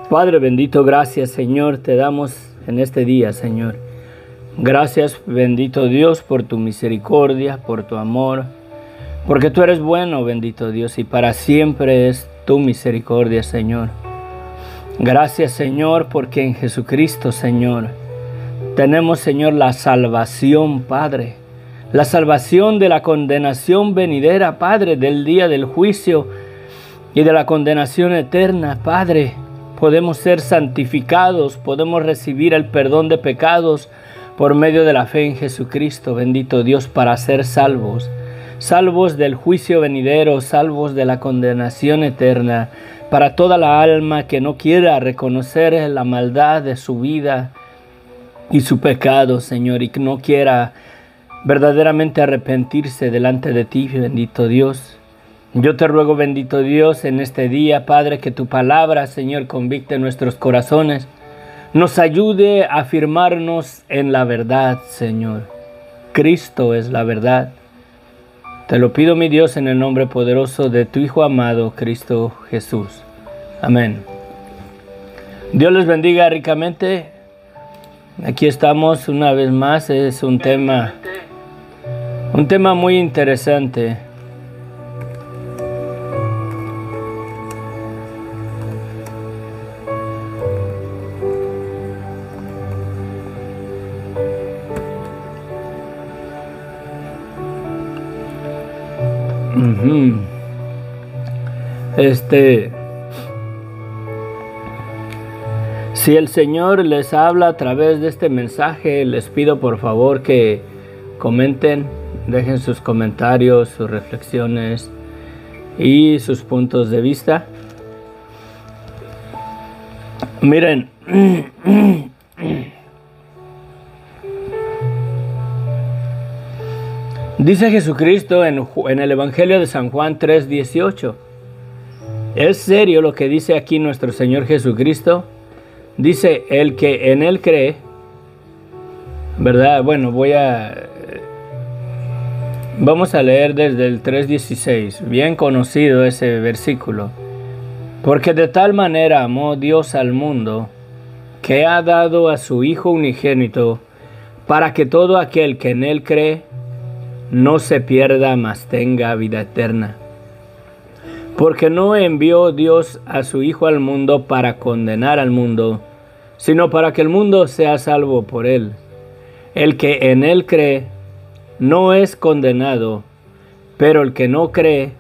Padre bendito, gracias Señor, te damos en este día, Señor. Gracias bendito Dios por tu misericordia, por tu amor, porque tú eres bueno, bendito Dios, y para siempre es tu misericordia, Señor. Gracias Señor, porque en Jesucristo, Señor, tenemos, Señor, la salvación, Padre. La salvación de la condenación venidera, Padre, del día del juicio y de la condenación eterna, Padre. Podemos ser santificados, podemos recibir el perdón de pecados por medio de la fe en Jesucristo, bendito Dios, para ser salvos. Salvos del juicio venidero, salvos de la condenación eterna, para toda la alma que no quiera reconocer la maldad de su vida y su pecado, Señor, y que no quiera verdaderamente arrepentirse delante de ti, bendito Dios. Yo te ruego, bendito Dios, en este día, Padre, que tu palabra, Señor, convicte nuestros corazones, nos ayude a afirmarnos en la verdad, Señor. Cristo es la verdad. Te lo pido, mi Dios, en el nombre poderoso de tu Hijo amado, Cristo Jesús. Amén. Dios les bendiga ricamente. Aquí estamos una vez más. Es un tema muy interesante. Si el Señor les habla a través de este mensaje, les pido por favor que comenten, dejen sus comentarios, sus reflexiones y sus puntos de vista. Miren, dice Jesucristo en el Evangelio de San Juan 3:18. ¿Es serio lo que dice aquí nuestro Señor Jesucristo? Dice, el que en Él cree, ¿verdad? Bueno, vamos a leer desde el 3:16, bien conocido ese versículo. Porque de tal manera amó Dios al mundo, que ha dado a su Hijo unigénito, para que todo aquel que en Él cree, no se pierda, mas tenga vida eterna. Porque no envió Dios a su Hijo al mundo para condenar al mundo, sino para que el mundo sea salvo por Él. El que en Él cree no es condenado, pero el que no cree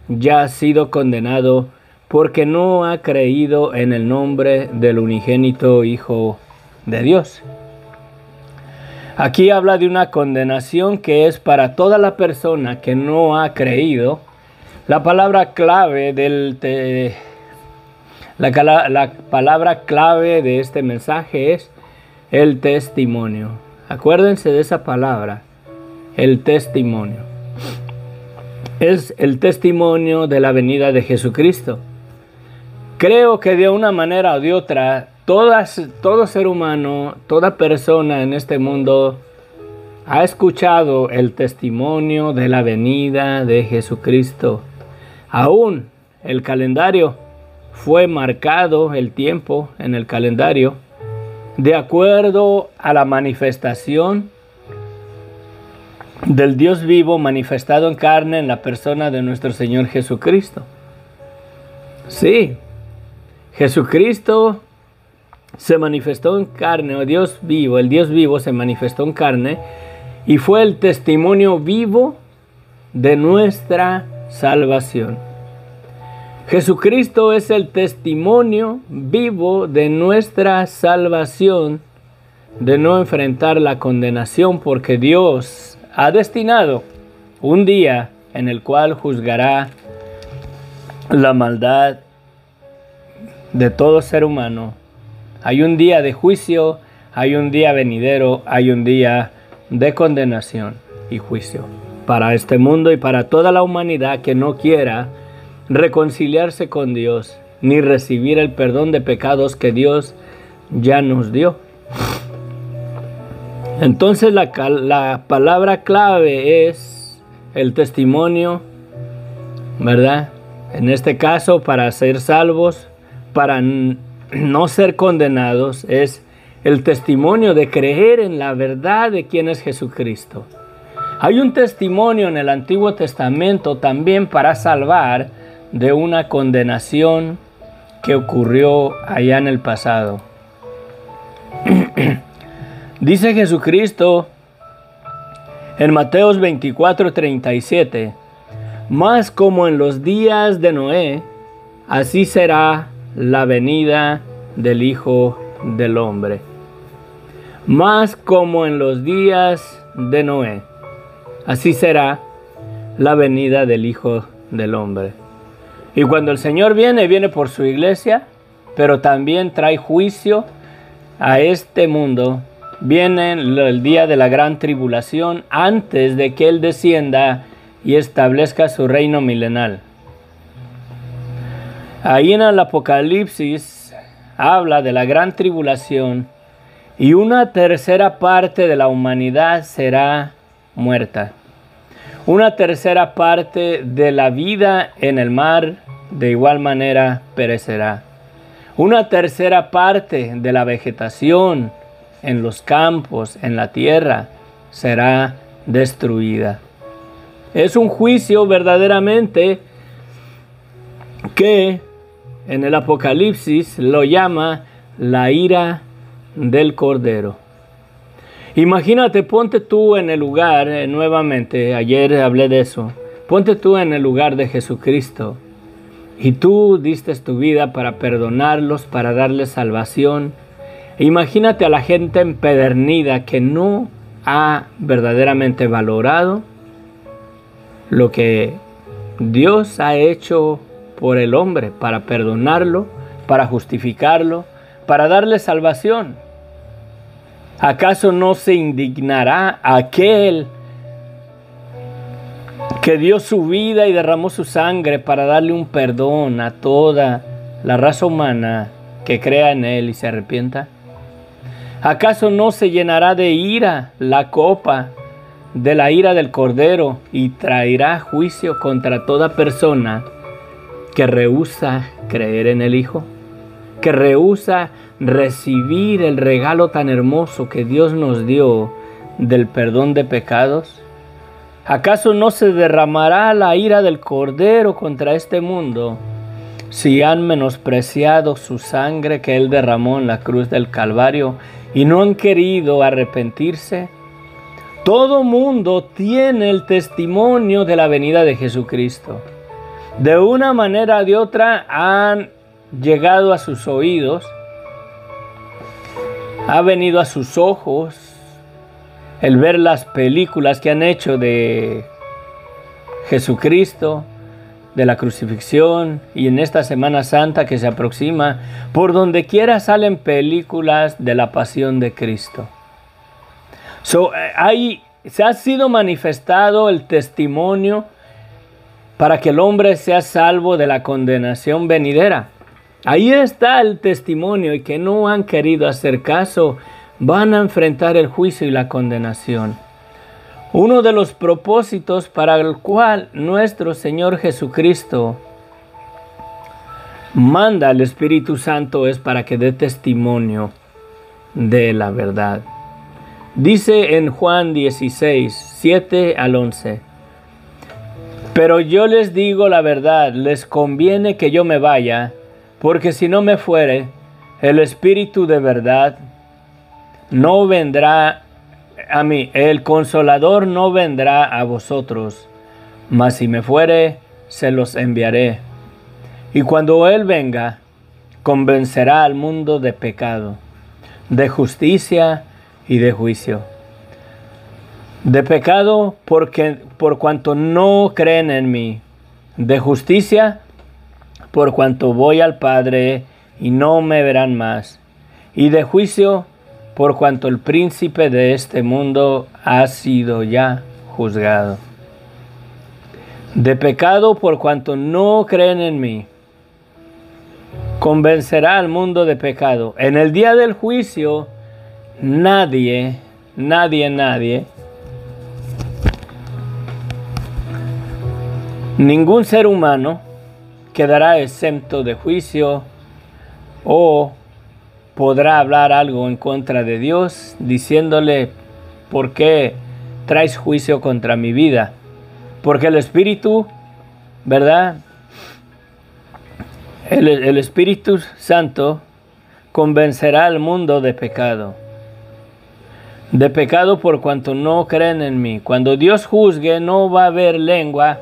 ya ha sido condenado, porque no ha creído en el nombre del unigénito Hijo de Dios. Aquí habla de una condenación que es para toda la persona que no ha creído. La palabra clave la palabra clave de este mensaje es el testimonio. Acuérdense de esa palabra, el testimonio. Es el testimonio de la venida de Jesucristo. Creo que de una manera o de otra, todo ser humano, toda persona en este mundo ha escuchado el testimonio de la venida de Jesucristo. Aún el calendario fue marcado, el tiempo en el calendario, de acuerdo a la manifestación del Dios vivo manifestado en carne en la persona de nuestro Señor Jesucristo. Sí, Jesucristo se manifestó en carne, el Dios vivo se manifestó en carne y fue el testimonio vivo de nuestra salvación. Jesucristo es el testimonio vivo de nuestra salvación, de no enfrentar la condenación, porque Dios ha destinado un día en el cual juzgará la maldad de todo ser humano. Hay un día de juicio, hay un día venidero, hay un día de condenación y juicio para este mundo y para toda la humanidad que no quiera reconciliarse con Dios ni recibir el perdón de pecados que Dios ya nos dio. Entonces la palabra clave es el testimonio, ¿verdad? En este caso, para ser salvos, para no ser condenados es el testimonio de creer en la verdad de quién es Jesucristo. Hay un testimonio en el Antiguo Testamento también para salvar de una condenación que ocurrió allá en el pasado. Dice Jesucristo en Mateos 24:37, mas como en los días de Noé, así será la venida del Hijo del Hombre. Más como en los días de Noé, así será la venida del Hijo del Hombre. Y cuando el Señor viene, viene por su iglesia, pero también trae juicio a este mundo. Viene el día de la gran tribulación antes de que Él descienda y establezca su reino milenal. Ahí en el Apocalipsis habla de la gran tribulación y una tercera parte de la humanidad será muerta. Una tercera parte de la vida en el mar de igual manera perecerá. Una tercera parte de la vegetación en los campos, en la tierra, será destruida. Es un juicio verdaderamente que en el Apocalipsis lo llama la ira del Cordero. Imagínate, ponte tú en el lugar, nuevamente, ayer hablé de eso, ponte tú en el lugar de Jesucristo y tú diste tu vida para perdonarlos, para darles salvación. Imagínate a la gente empedernida que no ha verdaderamente valorado lo que Dios ha hecho por el hombre, para perdonarlo, para justificarlo, para darle salvación. ¿Acaso no se indignará aquel que dio su vida y derramó su sangre para darle un perdón a toda la raza humana que crea en Él y se arrepienta? ¿Acaso no se llenará de ira la copa de la ira del Cordero y traerá juicio contra toda persona que rehúsa creer en el Hijo? Que rehúsa recibir el regalo tan hermoso que Dios nos dio del perdón de pecados. ¿Acaso no se derramará la ira del Cordero contra este mundo si han menospreciado su sangre que Él derramó en la cruz del Calvario y no han querido arrepentirse? Todo mundo tiene el testimonio de la venida de Jesucristo. De una manera o de otra han llegado a sus oídos, ha venido a sus ojos el ver las películas que han hecho de Jesucristo, de la crucifixión, y en esta Semana Santa que se aproxima, por donde quiera salen películas de la pasión de Cristo. Se ha sido manifestado el testimonio para que el hombre sea salvo de la condenación venidera. Ahí está el testimonio, y que no han querido hacer caso van a enfrentar el juicio y la condenación. Uno de los propósitos para el cual nuestro Señor Jesucristo manda al Espíritu Santo es para que dé testimonio de la verdad. Dice en Juan 16, 7 al 11, pero yo les digo la verdad, les conviene que yo me vaya, porque si no me fuere, el Espíritu de verdad no vendrá a mí, el Consolador no vendrá a vosotros, mas si me fuere, se los enviaré. Y cuando Él venga, convencerá al mundo de pecado, de justicia y de juicio. De pecado por cuanto no creen en mí. De justicia por cuanto voy al Padre y no me verán más. Y de juicio por cuanto el príncipe de este mundo ha sido ya juzgado. De pecado por cuanto no creen en mí. Convencerá al mundo de pecado. En el día del juicio, nadie, ningún ser humano quedará exento de juicio o podrá hablar algo en contra de Dios, diciéndole: ¿por qué traes juicio contra mi vida? Porque el Espíritu, ¿verdad? El Espíritu Santo convencerá al mundo de pecado. De pecado por cuanto no creen en mí. Cuando Dios juzgue, no va a haber lengua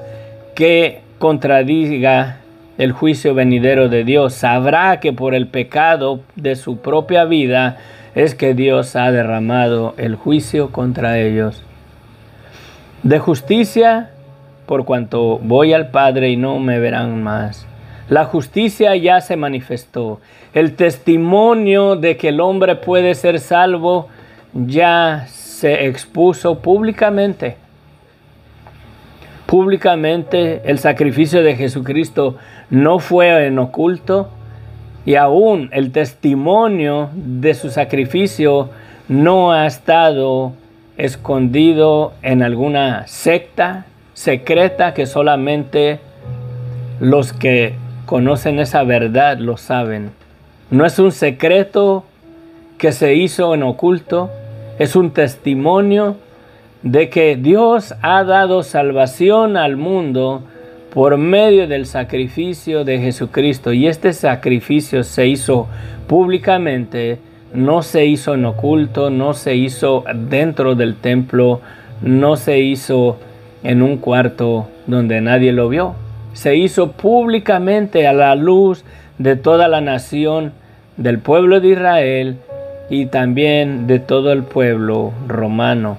que contradiga el juicio venidero de Dios. Sabrá que por el pecado de su propia vida es que Dios ha derramado el juicio contra ellos. De justicia, por cuanto voy al Padre y no me verán más. La justicia ya se manifestó. El testimonio de que el hombre puede ser salvo ya se expuso públicamente. Públicamente el sacrificio de Jesucristo no fue en oculto, y aún el testimonio de su sacrificio no ha estado escondido en alguna secta secreta que solamente los que conocen esa verdad lo saben. No es un secreto que se hizo en oculto, es un testimonio de que Dios ha dado salvación al mundo por medio del sacrificio de Jesucristo. Y este sacrificio se hizo públicamente, no se hizo en oculto, no se hizo dentro del templo, no se hizo en un cuarto donde nadie lo vio. Se hizo públicamente a la luz de toda la nación, del pueblo de Israel y también de todo el pueblo romano,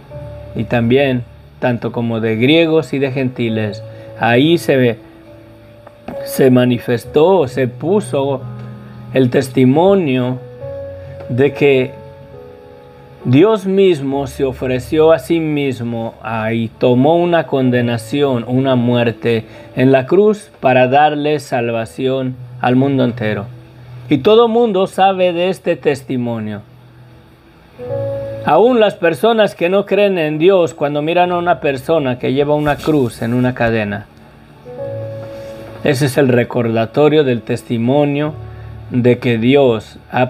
y también tanto como de griegos y de gentiles. Ahí se manifestó, se puso el testimonio de que Dios mismo se ofreció a sí mismo y tomó una condenación, una muerte en la cruz para darle salvación al mundo entero. Y todo mundo sabe de este testimonio. Aún las personas que no creen en Dios, cuando miran a una persona que lleva una cruz en una cadena, ese es el recordatorio del testimonio de que Dios ha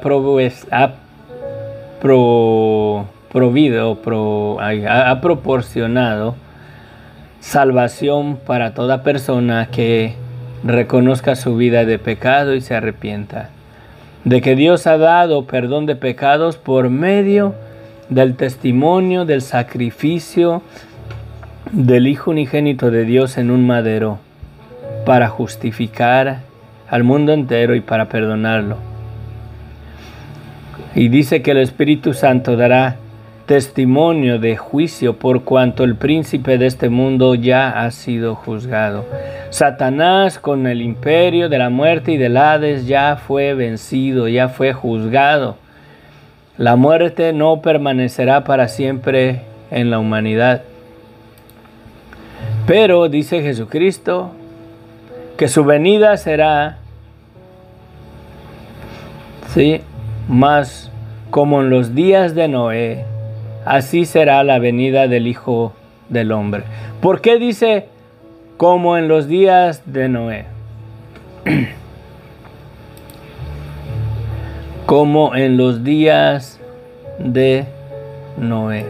proporcionado salvación para toda persona que reconozca su vida de pecado y se arrepienta. De que Dios ha dado perdón de pecados por medio del testimonio del sacrificio del Hijo unigénito de Dios en un madero, para justificar al mundo entero y para perdonarlo. Y dice que el Espíritu Santo dará testimonio de juicio por cuanto el príncipe de este mundo ya ha sido juzgado. Satanás, con el imperio de la muerte y del Hades, ya fue vencido, ya fue juzgado. La muerte no permanecerá para siempre en la humanidad. Pero dice Jesucristo que su venida será, más como en los días de Noé, así será la venida del Hijo del Hombre. ¿Por qué dice como en los días de Noé? Como en los días de Noé.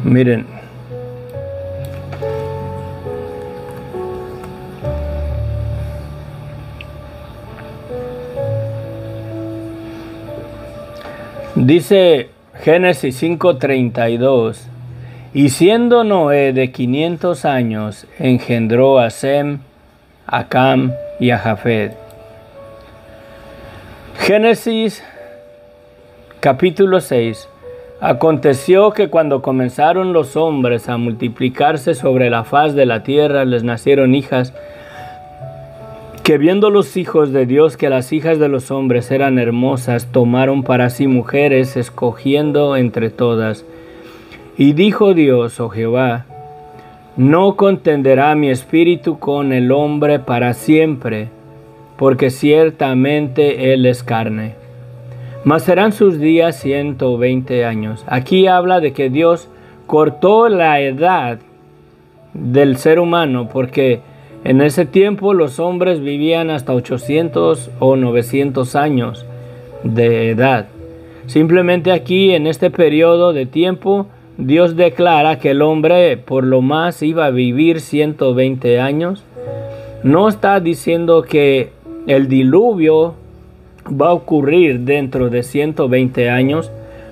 Miren, dice Génesis 5:32, y siendo Noé de 500 años, engendró a Sem, a Cam y a Jafet. Génesis capítulo 6. Aconteció que cuando comenzaron los hombres a multiplicarse sobre la faz de la tierra, les nacieron hijas, que viendo los hijos de Dios que las hijas de los hombres eran hermosas, tomaron para sí mujeres, escogiendo entre todas. Y dijo Dios, Jehová, no contenderá mi espíritu con el hombre para siempre, porque ciertamente él es carne. mas serán sus días 120 años. Aquí habla de que Dios cortó la edad del ser humano, porque en ese tiempo los hombres vivían hasta 800 o 900 años de edad. Simplemente aquí, en este periodo de tiempo, Dios declara que el hombre por lo más iba a vivir 120 años. No está diciendo que el diluvio va a ocurrir dentro de 120 años,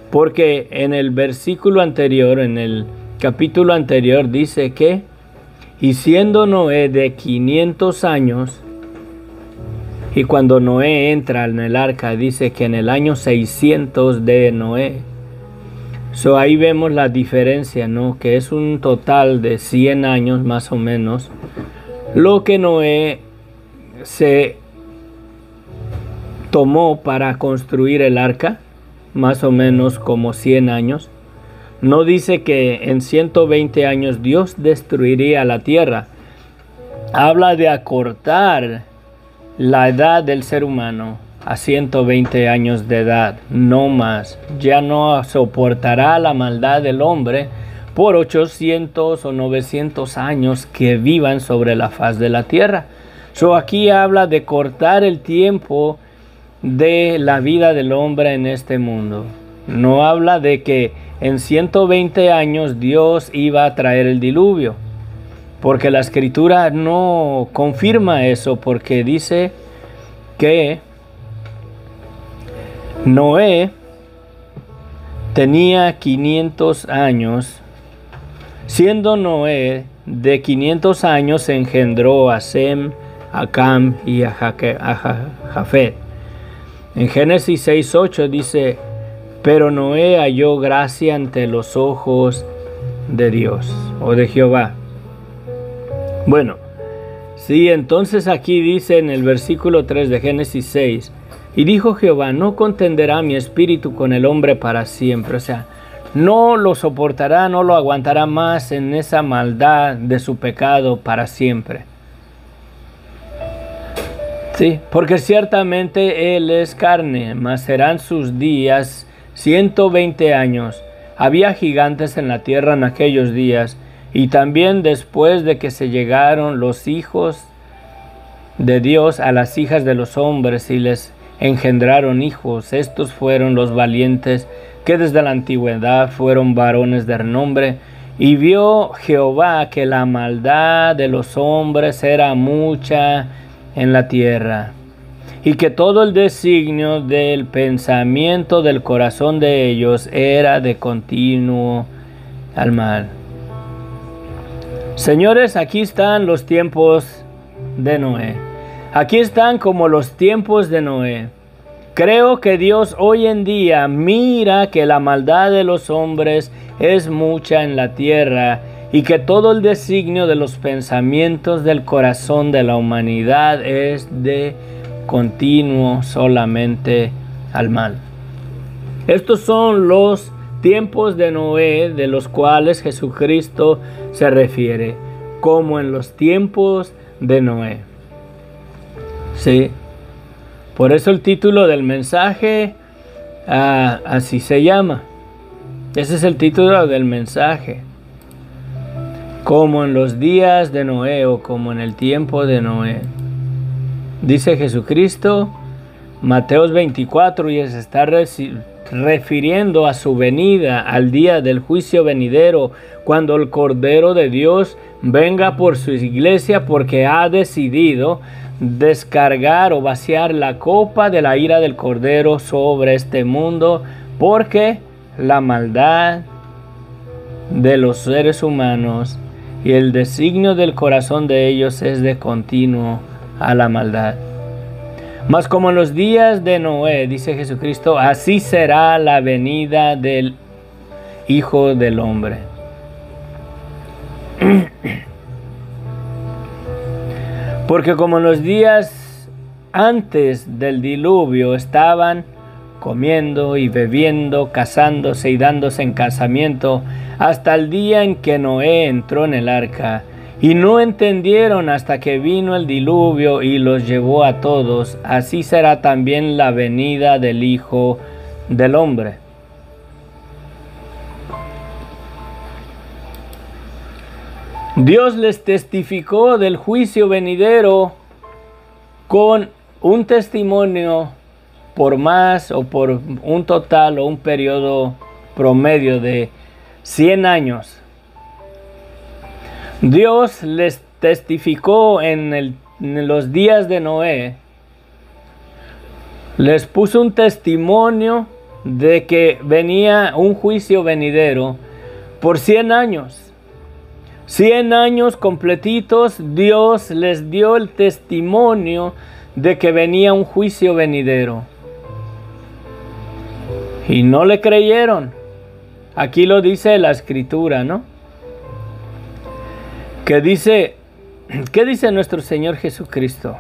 porque en el versículo anterior, en el capítulo anterior, dice que, y siendo Noé de 500 años, y cuando Noé entra en el arca, dice que en el año 600 de Noé. Ahí vemos la diferencia, ¿no? Que es un total de 100 años más o menos, lo que Noé se tomó para construir el arca, más o menos como 100 años. No dice que en 120 años Dios destruiría la tierra. Habla de acortar la edad del ser humano a 120 años de edad, no más. Ya no soportará la maldad del hombre por 800 o 900 años que vivan sobre la faz de la tierra. Aquí habla de cortar el tiempo de la vida del hombre en este mundo. No habla de que en 120 años Dios iba a traer el diluvio, porque la escritura no confirma eso, porque dice que Noé tenía 500 años. Siendo Noé de 500 años, engendró a Sem, a Cam y a Jafet. En Génesis 6:8 dice, pero Noé halló gracia ante los ojos de Dios o de Jehová. Bueno, sí, entonces aquí dice en el versículo 3 de Génesis 6, y dijo Jehová, no contenderá mi espíritu con el hombre para siempre. O sea, no lo soportará, no lo aguantará más en esa maldad de su pecado para siempre. Sí, porque ciertamente él es carne, mas serán sus días 120 años. Había gigantes en la tierra en aquellos días, y también después de que se llegaron los hijos de Dios a las hijas de los hombres y les engendraron hijos. Estos fueron los valientes que desde la antigüedad fueron varones de renombre. Y vio Jehová que la maldad de los hombres era mucha en la tierra, y que todo el designio del pensamiento del corazón de ellos era de continuo al mal. Señores, aquí están los tiempos de Noé. Aquí están como los tiempos de Noé. Creo que Dios hoy en día mira que la maldad de los hombres es mucha en la tierra, y que todo el designio de los pensamientos del corazón de la humanidad es de continuo solamente al mal. Estos son los tiempos de Noé, de los cuales Jesucristo se refiere, como en los tiempos de Noé. Sí, por eso el título del mensaje así se llama. Ese es el título del mensaje. Como en los días de Noé, o como en el tiempo de Noé. Dice Jesucristo, Mateo 24, y se está refiriendo a su venida, al día del juicio venidero, cuando el Cordero de Dios venga por su iglesia, porque ha decidido descargar o vaciar la copa de la ira del Cordero sobre este mundo, porque la maldad de los seres humanos y el designio del corazón de ellos es de continuo a la maldad. Mas como en los días de Noé, dice Jesucristo, así será la venida del Hijo del Hombre. Porque como en los días antes del diluvio estaban comiendo y bebiendo, casándose y dándose en casamiento, hasta el día en que Noé entró en el arca, y no entendieron hasta que vino el diluvio y los llevó a todos, así será también la venida del Hijo del hombre. Dios les testificó del juicio venidero con un testimonio por más o por un total o un periodo promedio de 100 años. Dios les testificó en los días de Noé, les puso un testimonio de que venía un juicio venidero por 100 años. 100 años completitos, Dios les dio el testimonio de que venía un juicio venidero. Y no le creyeron. Aquí lo dice la Escritura, ¿no? ¿Qué dice nuestro Señor Jesucristo?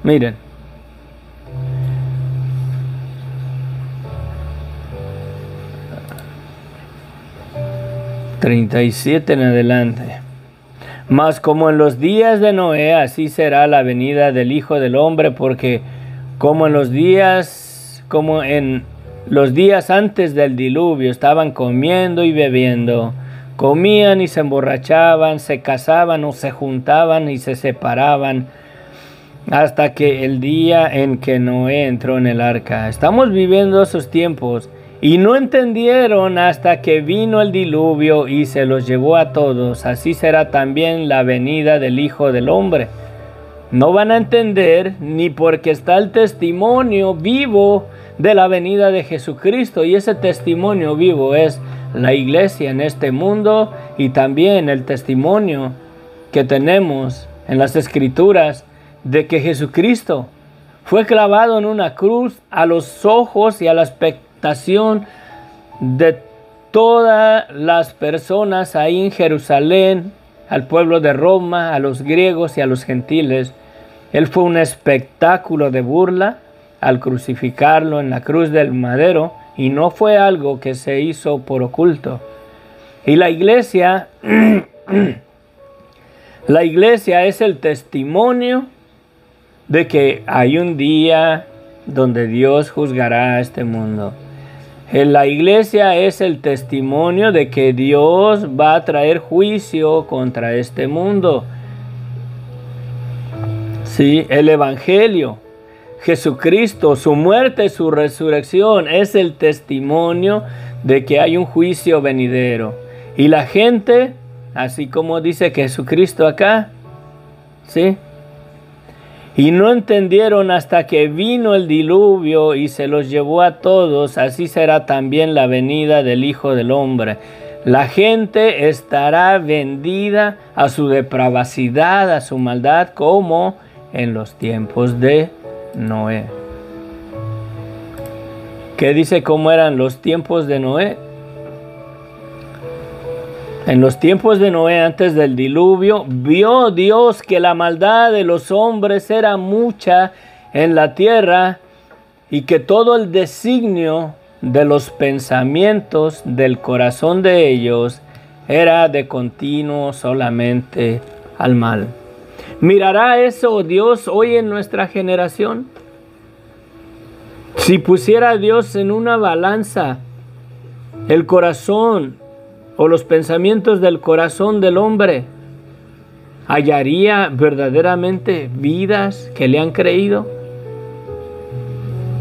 Miren. (37 en adelante). Mas como en los días de Noé, así será la venida del Hijo del Hombre, porque como en los días antes del diluvio estaban comiendo y bebiendo, comían y se emborrachaban, se casaban o se juntaban y se separaban, hasta que el día en que Noé entró en el arca. Estamos viviendo esos tiempos. Y no entendieron hasta que vino el diluvio y se los llevó a todos. Así será también la venida del Hijo del Hombre. No van a entender ni porque está el testimonio vivo de la venida de Jesucristo. Y ese testimonio vivo es la iglesia en este mundo y también el testimonio que tenemos en las Escrituras de que Jesucristo fue clavado en una cruz a los ojos y a la expectativa de todas las personas ahí en Jerusalén, al pueblo de Roma, a los griegos y a los gentiles. Él fue un espectáculo de burla al crucificarlo en la cruz del madero, y no fue algo que se hizo por oculto. Y la iglesia es el testimonio de que hay un día donde Dios juzgará a este mundo. La iglesia es el testimonio de que Dios va a traer juicio contra este mundo. Sí, el Evangelio, Jesucristo, su muerte, su resurrección es el testimonio de que hay un juicio venidero. Y la gente, así como dice Jesucristo acá, ¿sí? Y no entendieron hasta que vino el diluvio y se los llevó a todos. Así será también la venida del Hijo del Hombre. La gente estará vendida a su depravacidad, a su maldad, como en los tiempos de Noé. ¿Qué dice cómo eran los tiempos de Noé? En los tiempos de Noé, antes del diluvio, vio Dios que la maldad de los hombres era mucha en la tierra y que todo el designio de los pensamientos del corazón de ellos era de continuo solamente al mal. ¿Mirará eso Dios hoy en nuestra generación? Si pusiera Dios en una balanza el corazón o los pensamientos del corazón del hombre, ¿hallaría verdaderamente vidas que le han creído?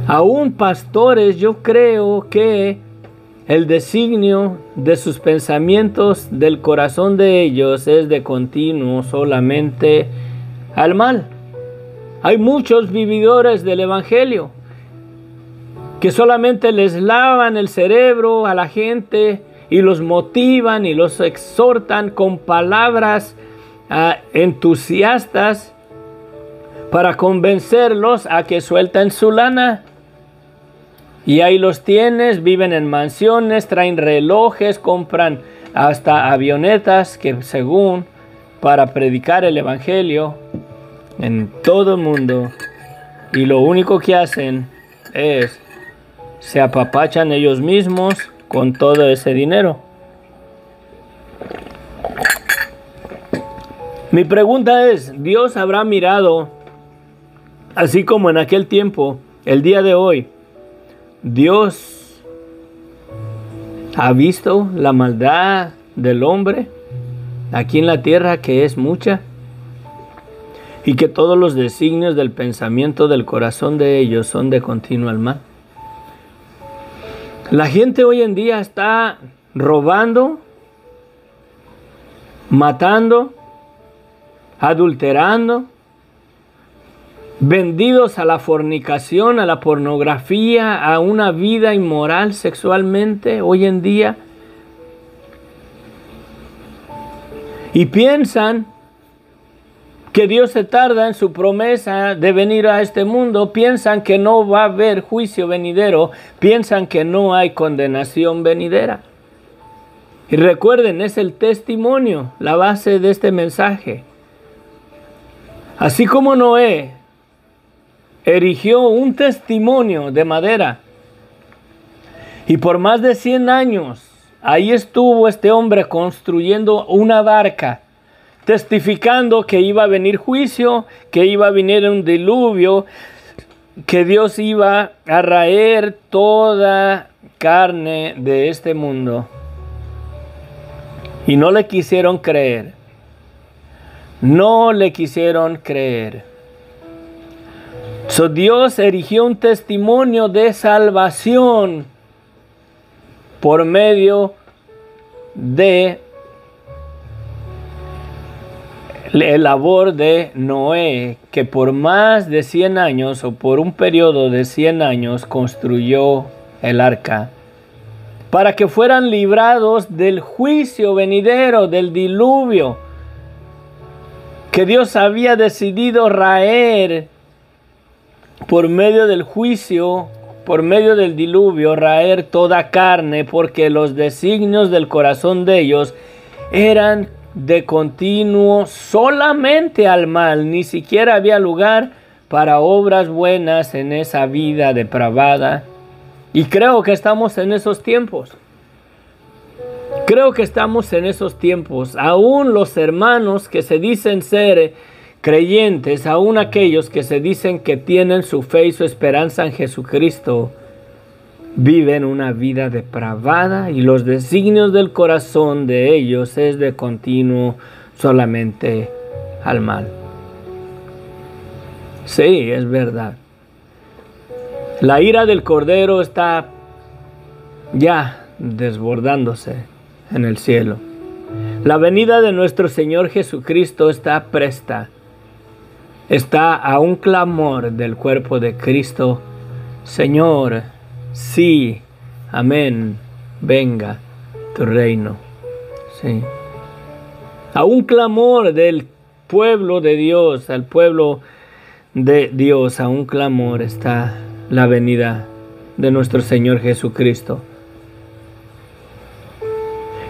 Aún pastores, yo creo que el designio de sus pensamientos del corazón de ellos es de continuo solamente al mal. Hay muchos vividores del Evangelio que solamente les lavan el cerebro a la gente y los motivan y los exhortan con palabras entusiastas para convencerlos a que suelten su lana. Y ahí los tienes, viven en mansiones, traen relojes, compran hasta avionetas que según para predicar el Evangelio en todo el mundo. Y lo único que hacen es se apapachan ellos mismos con todo ese dinero. Mi pregunta es, ¿Dios habrá mirado, así como en aquel tiempo, el día de hoy, Dios ¿Ha visto la maldad del hombre aquí en la tierra, que es mucha? Y que todos los designios del pensamiento del corazón de ellos son de continuo al mal. La gente hoy en día está robando, matando, adulterando, vendidos a la fornicación, a la pornografía, a una vida inmoral sexualmente hoy en día. Y piensan que Dios se tarda en su promesa de venir a este mundo, piensan que no va a haber juicio venidero, piensan que no hay condenación venidera. Y recuerden, es el testimonio, la base de este mensaje. Así como Noé erigió un testimonio de madera y por más de 100 años ahí estuvo este hombre construyendo una barca, testificando que iba a venir juicio, que iba a venir un diluvio, que Dios iba a raer toda carne de este mundo. Y no le quisieron creer. No le quisieron creer. So Dios erigió un testimonio de salvación por medio de la labor de Noé, que por más de 100 años o por un periodo de 100 años construyó el arca para que fueran librados del juicio venidero, del diluvio, que Dios había decidido raer por medio del juicio, por medio del diluvio, raer toda carne, porque los designios del corazón de ellos eran de continuo solamente al mal. Ni siquiera había lugar para obras buenas en esa vida depravada. Y creo que estamos en esos tiempos. Creo que estamos en esos tiempos. Aún los hermanos que se dicen ser creyentes, aún aquellos que se dicen que tienen su fe y su esperanza en Jesucristo, viven una vida depravada y los designios del corazón de ellos es de continuo solamente al mal. Sí, es verdad. La ira del Cordero está ya desbordándose en el cielo. La venida de nuestro Señor Jesucristo está presta. Está a un clamor del cuerpo de Cristo. Señor, sí, amén, venga tu reino. Sí. A un clamor del pueblo de Dios, al pueblo de Dios, a un clamor está la venida de nuestro Señor Jesucristo.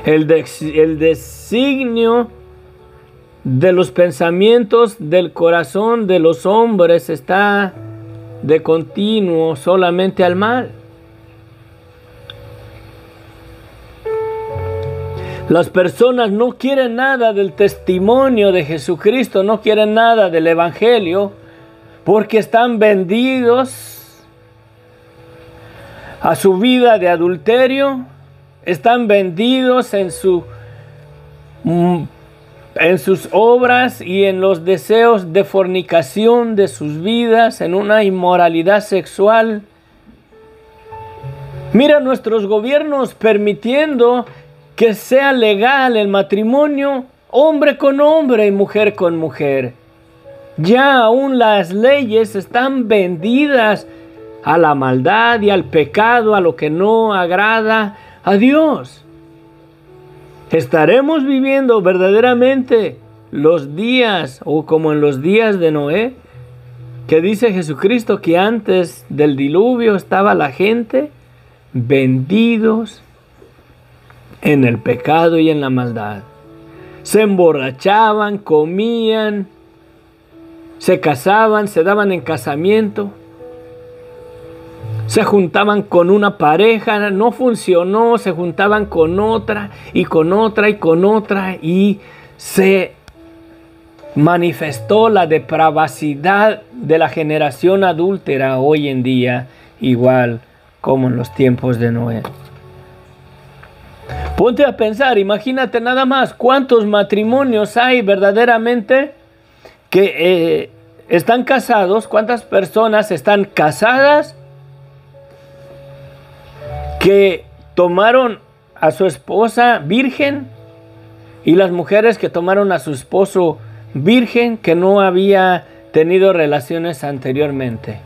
El designio de los pensamientos del corazón de los hombres está de continuo solamente al mal. Las personas no quieren nada del testimonio de Jesucristo, no quieren nada del Evangelio, porque están vendidos a su vida de adulterio, están vendidos en sus obras y en los deseos de fornicación de sus vidas, en una inmoralidad sexual. Mira nuestros gobiernos permitiendo que sea legal el matrimonio hombre con hombre y mujer con mujer. Ya aún las leyes están vendidas a la maldad y al pecado, a lo que no agrada a Dios. ¿Estaremos viviendo verdaderamente los días o como en los días de Noé? Que dice Jesucristo que antes del diluvio estaba la gente vendidos en el pecado y en la maldad. Se emborrachaban, comían, se casaban, se daban en casamiento. Se juntaban con una pareja, no funcionó, se juntaban con otra y con otra y con otra y se manifestó la depravacidad de la generación adúltera hoy en día, igual como en los tiempos de Noé. Ponte a pensar, imagínate nada más cuántos matrimonios hay verdaderamente que están casados, cuántas personas están casadas que tomaron a su esposa virgen y las mujeres que tomaron a su esposo virgen que no había tenido relaciones anteriormente.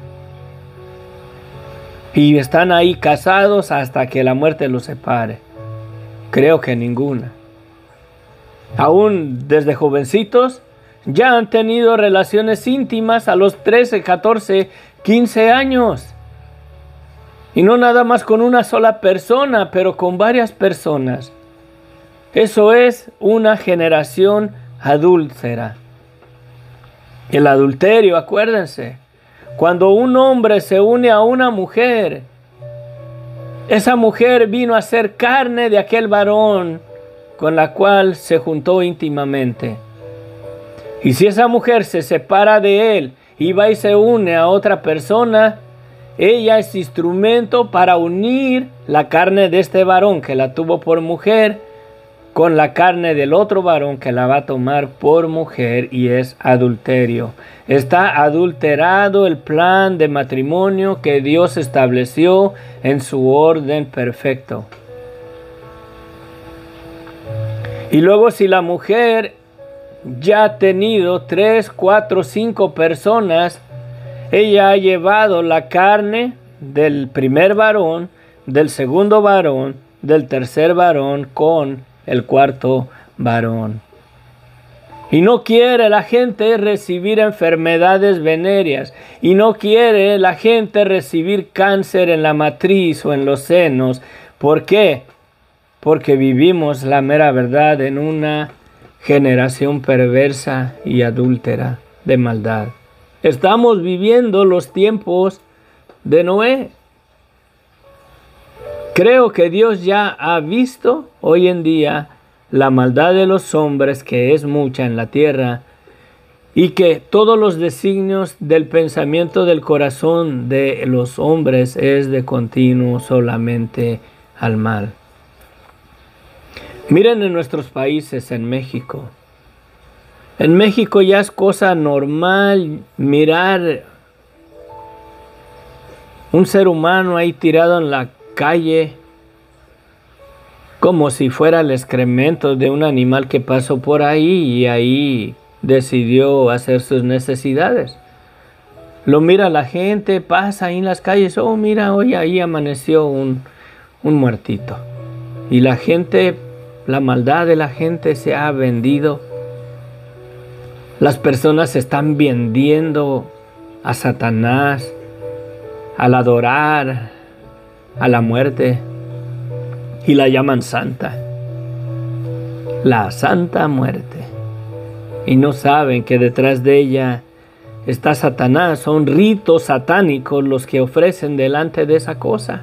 Y están ahí casados hasta que la muerte los separe. Creo que ninguna. Aún desde jovencitos ya han tenido relaciones íntimas a los 13, 14, 15 años. Y no nada más con una sola persona, pero con varias personas. Eso es una generación adúltera. El adulterio, acuérdense, cuando un hombre se une a una mujer, esa mujer vino a ser carne de aquel varón con la cual se juntó íntimamente. Y si esa mujer se separa de él y va y se une a otra persona, ella es instrumento para unir la carne de este varón que la tuvo por mujer con la carne del otro varón que la va a tomar por mujer, y es adulterio. Está adulterado el plan de matrimonio que Dios estableció en su orden perfecto. Y luego si la mujer ya ha tenido 3, 4, 5 personas, ella ha llevado la carne del primer varón, del segundo varón, del tercer varón con el cuarto varón. Y no quiere la gente recibir enfermedades venéreas. Y no quiere la gente recibir cáncer en la matriz o en los senos. ¿Por qué? Porque vivimos la mera verdad en una generación perversa y adúltera de maldad. Estamos viviendo los tiempos de Noé. Creo que Dios ya ha visto hoy en día la maldad de los hombres, que es mucha en la tierra, y que todos los designios del pensamiento del corazón de los hombres es de continuo solamente al mal. Miren en nuestros países, en México. En México ya es cosa normal mirar un ser humano ahí tirado en la calle como si fuera el excremento de un animal que pasó por ahí y ahí decidió hacer sus necesidades. Lo mira la gente, pasa ahí en las calles, oh mira, hoy ahí amaneció un muertito. Y la gente, la maldad de la gente se ha vendido. Las personas se están vendiendo a Satanás, al adorar a la muerte, y la llaman santa, la santa muerte, y no saben que detrás de ella está Satanás. Son ritos satánicos los que ofrecen delante de esa cosa.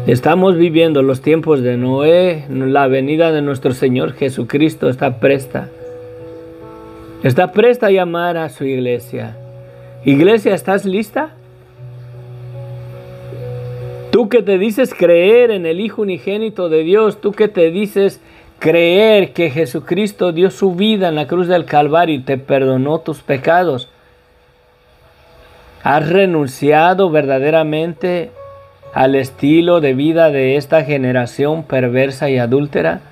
Estamos viviendo los tiempos de Noé. La venida de nuestro Señor Jesucristo está presta. Está presta a llamar a su iglesia. Iglesia, ¿estás lista? Tú que te dices creer en el Hijo unigénito de Dios, tú que te dices creer que Jesucristo dio su vida en la cruz del Calvario y te perdonó tus pecados, ¿has renunciado verdaderamente al estilo de vida de esta generación perversa y adúltera?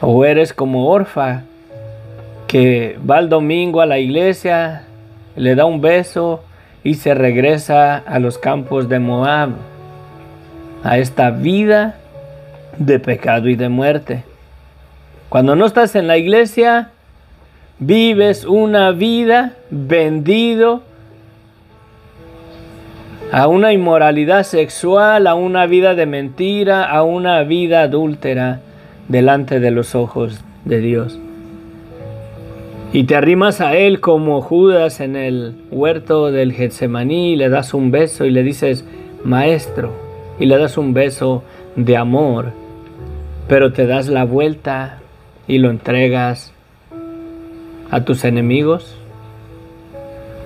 ¿O eres como Orfa, que va el domingo a la iglesia, le da un beso y se regresa a los campos de Moab, a esta vida de pecado y de muerte? Cuando no estás en la iglesia, vives una vida vendido a una inmoralidad sexual, a una vida de mentira, a una vida adúltera delante de los ojos de Dios. Y te arrimas a Él como Judas en el huerto del Getsemaní, y le das un beso y le dices, Maestro, y le das un beso de amor, pero te das la vuelta y lo entregas a tus enemigos.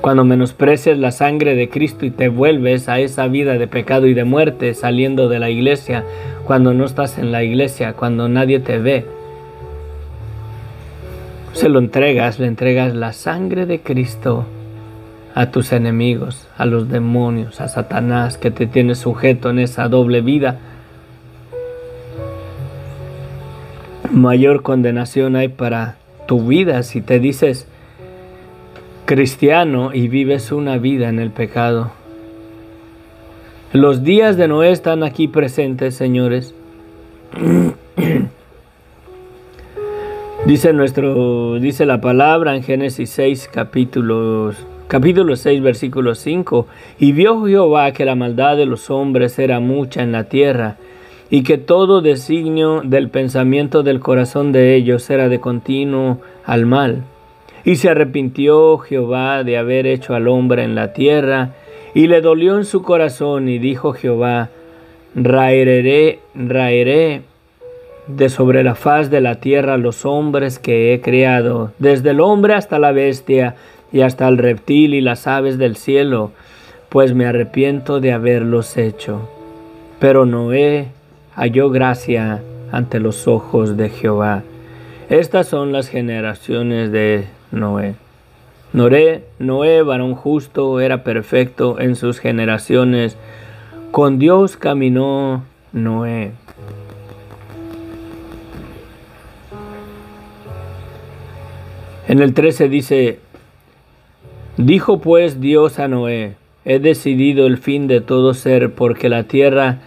Cuando menosprecias la sangre de Cristo y te vuelves a esa vida de pecado y de muerte saliendo de la iglesia, cuando no estás en la iglesia, cuando nadie te ve, le entregas la sangre de Cristo a tus enemigos, a los demonios, a Satanás que te tiene sujeto en esa doble vida. Mayor condenación hay para tu vida si te dices cristiano y vives una vida en el pecado. Los días de Noé están aquí presentes, señores. Dice la palabra en Génesis 6, capítulo 6, versículo 5. Y vio Jehová que la maldad de los hombres era mucha en la tierra, y que todo designio del pensamiento del corazón de ellos era de continuo al mal. Y se arrepintió Jehová de haber hecho al hombre en la tierra, y le dolió en su corazón, y dijo Jehová: raeré de sobre la faz de la tierra los hombres que he creado, desde el hombre hasta la bestia, y hasta el reptil y las aves del cielo, pues me arrepiento de haberlos hecho. Pero Noé halló gracia ante los ojos de Jehová. Estas son las generaciones de Noé. Noé, varón justo, era perfecto en sus generaciones. Con Dios caminó Noé. En el 13 dice: dijo pues Dios a Noé: he decidido el fin de todo ser, porque la tierra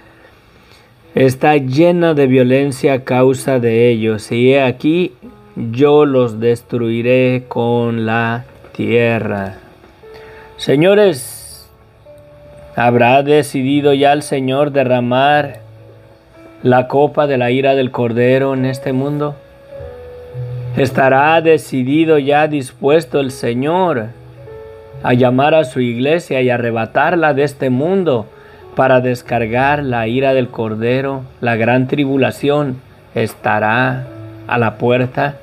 está llena de violencia a causa de ellos, y he aquí yo los destruiré con la tierra. Señores, ¿habrá decidido ya el Señor derramar la copa de la ira del Cordero en este mundo? ¿Estará decidido ya, dispuesto el Señor a llamar a su iglesia y arrebatarla de este mundo para descargar la ira del Cordero? La gran tribulación estará a la puerta.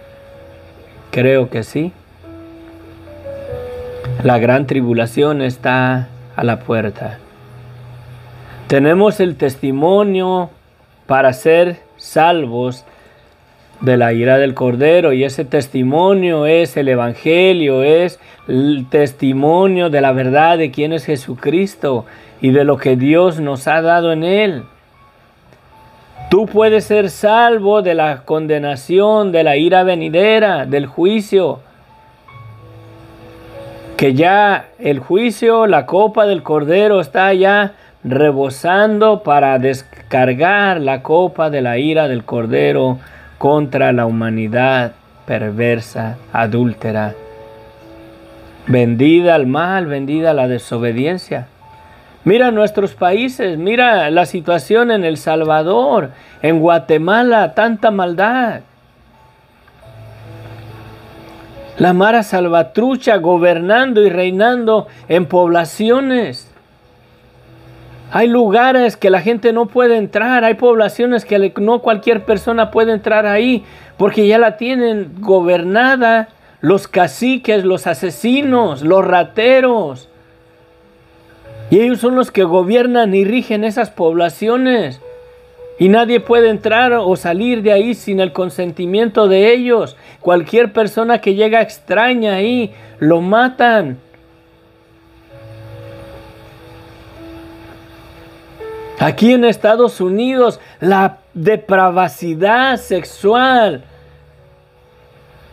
Creo que sí. La gran tribulación está a la puerta. Tenemos el testimonio para ser salvos de la ira del Cordero, y ese testimonio es el Evangelio, es el testimonio de la verdad de quién es Jesucristo y de lo que Dios nos ha dado en Él. Tú puedes ser salvo de la condenación, de la ira venidera, del juicio. Que ya el juicio, la copa del Cordero está ya rebosando para descargar la copa de la ira del Cordero contra la humanidad perversa, adúltera, vendida al mal, vendida a la desobediencia. Mira nuestros países, mira la situación en El Salvador, en Guatemala, tanta maldad. La mara salvatrucha gobernando y reinando en poblaciones. Hay lugares que la gente no puede entrar, hay poblaciones que no cualquier persona puede entrar ahí, porque ya la tienen gobernada los caciques, los asesinos, los rateros. Y ellos son los que gobiernan y rigen esas poblaciones. Y nadie puede entrar o salir de ahí sin el consentimiento de ellos. Cualquier persona que llega extraña ahí, lo matan. Aquí en Estados Unidos, la depravacidad sexual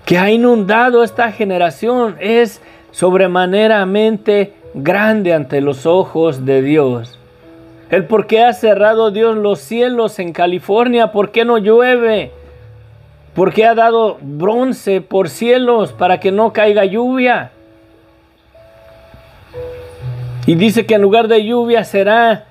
que ha inundado esta generación es sobremaneramente grande ante los ojos de Dios. El por qué ha cerrado Dios los cielos en California, por qué no llueve, por qué ha dado bronce por cielos para que no caiga lluvia. Y dice que en lugar de lluvia será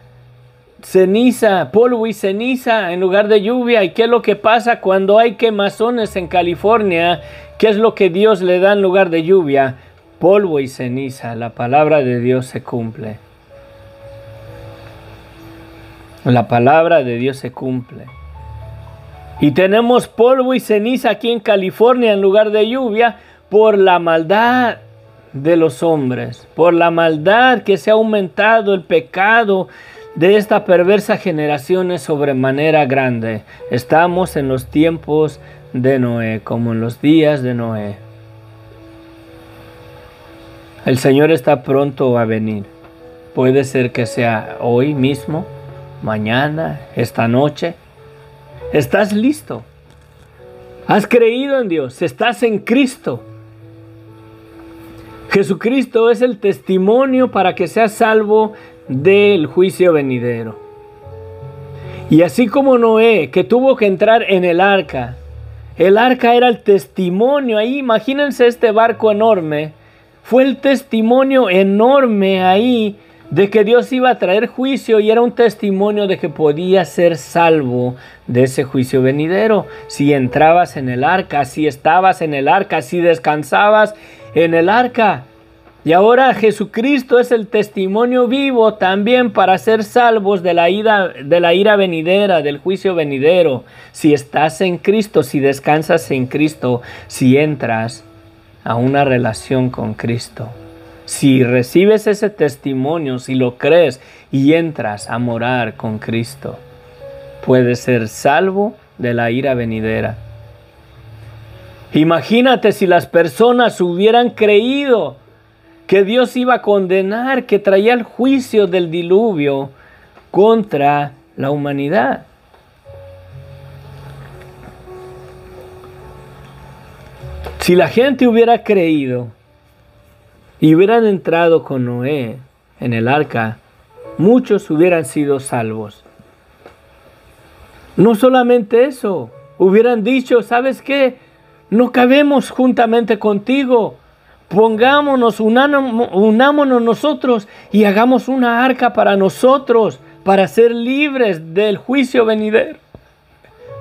ceniza, polvo y ceniza en lugar de lluvia. ¿Y qué es lo que pasa cuando hay quemazones en California? ¿Qué es lo que Dios le da en lugar de lluvia? Polvo y ceniza. La palabra de Dios se cumple. La palabra de Dios se cumple. Y tenemos polvo y ceniza aquí en California en lugar de lluvia por la maldad de los hombres, por la maldad que se ha aumentado, el pecado de esta perversa generación es sobremanera grande. Estamos en los tiempos de Noé, como en los días de Noé. El Señor está pronto a venir. Puede ser que sea hoy mismo, mañana, esta noche. ¿Estás listo? ¿Has creído en Dios? ¿Estás en Cristo? Jesucristo es el testimonio para que seas salvo del juicio venidero. Y así como Noé, que tuvo que entrar en el arca era el testimonio ahí. Imagínense este barco enorme. Fue el testimonio enorme ahí de que Dios iba a traer juicio, y era un testimonio de que podías ser salvo de ese juicio venidero. Si entrabas en el arca, si estabas en el arca, si descansabas en el arca. Y ahora Jesucristo es el testimonio vivo también para ser salvos de la ira venidera, del juicio venidero. Si estás en Cristo, si descansas en Cristo, si entras a una relación con Cristo. Si recibes ese testimonio, si lo crees y entras a morar con Cristo, puedes ser salvo de la ira venidera. Imagínate si las personas hubieran creído que Dios iba a condenar, que traía el juicio del diluvio contra la humanidad. Si la gente hubiera creído y hubieran entrado con Noé en el arca, muchos hubieran sido salvos. No solamente eso, hubieran dicho, ¿sabes qué? No cabemos juntamente contigo. Pongámonos, unámonos nosotros y hagamos una arca para nosotros, para ser libres del juicio venidero,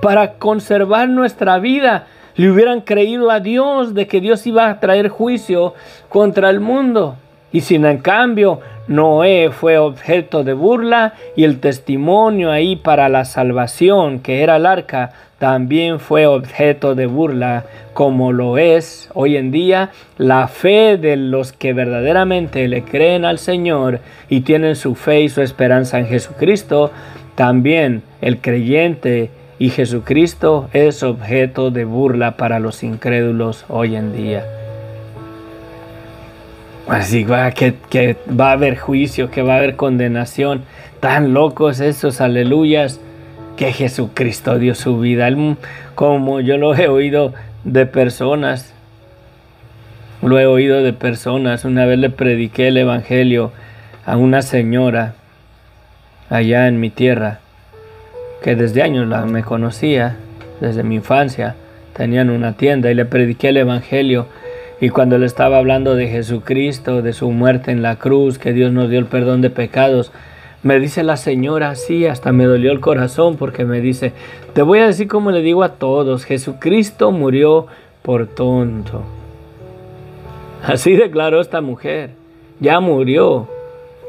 para conservar nuestra vida. Le hubieran creído a Dios de que Dios iba a traer juicio contra el mundo. Y sin en cambio, Noé fue objeto de burla, y el testimonio ahí para la salvación, que era el arca, también fue objeto de burla, como lo es hoy en día la fe de los que verdaderamente le creen al Señor y tienen su fe y su esperanza en Jesucristo. También el creyente y Jesucristo es objeto de burla para los incrédulos hoy en día. Así que va a haber juicio, que va a haber condenación. Tan locos esos aleluyas, que Jesucristo dio su vida. Como yo lo he oído de personas. Una vez le prediqué el evangelio a una señora allá en mi tierra, que desde años me conocía, desde mi infancia. Tenían una tienda y le prediqué el evangelio. Y cuando le estaba hablando de Jesucristo, de su muerte en la cruz, que Dios nos dio el perdón de pecados, me dice la señora, sí, hasta me dolió el corazón, porque me dice, te voy a decir como le digo a todos, Jesucristo murió por tonto. Así declaró esta mujer. Ya murió,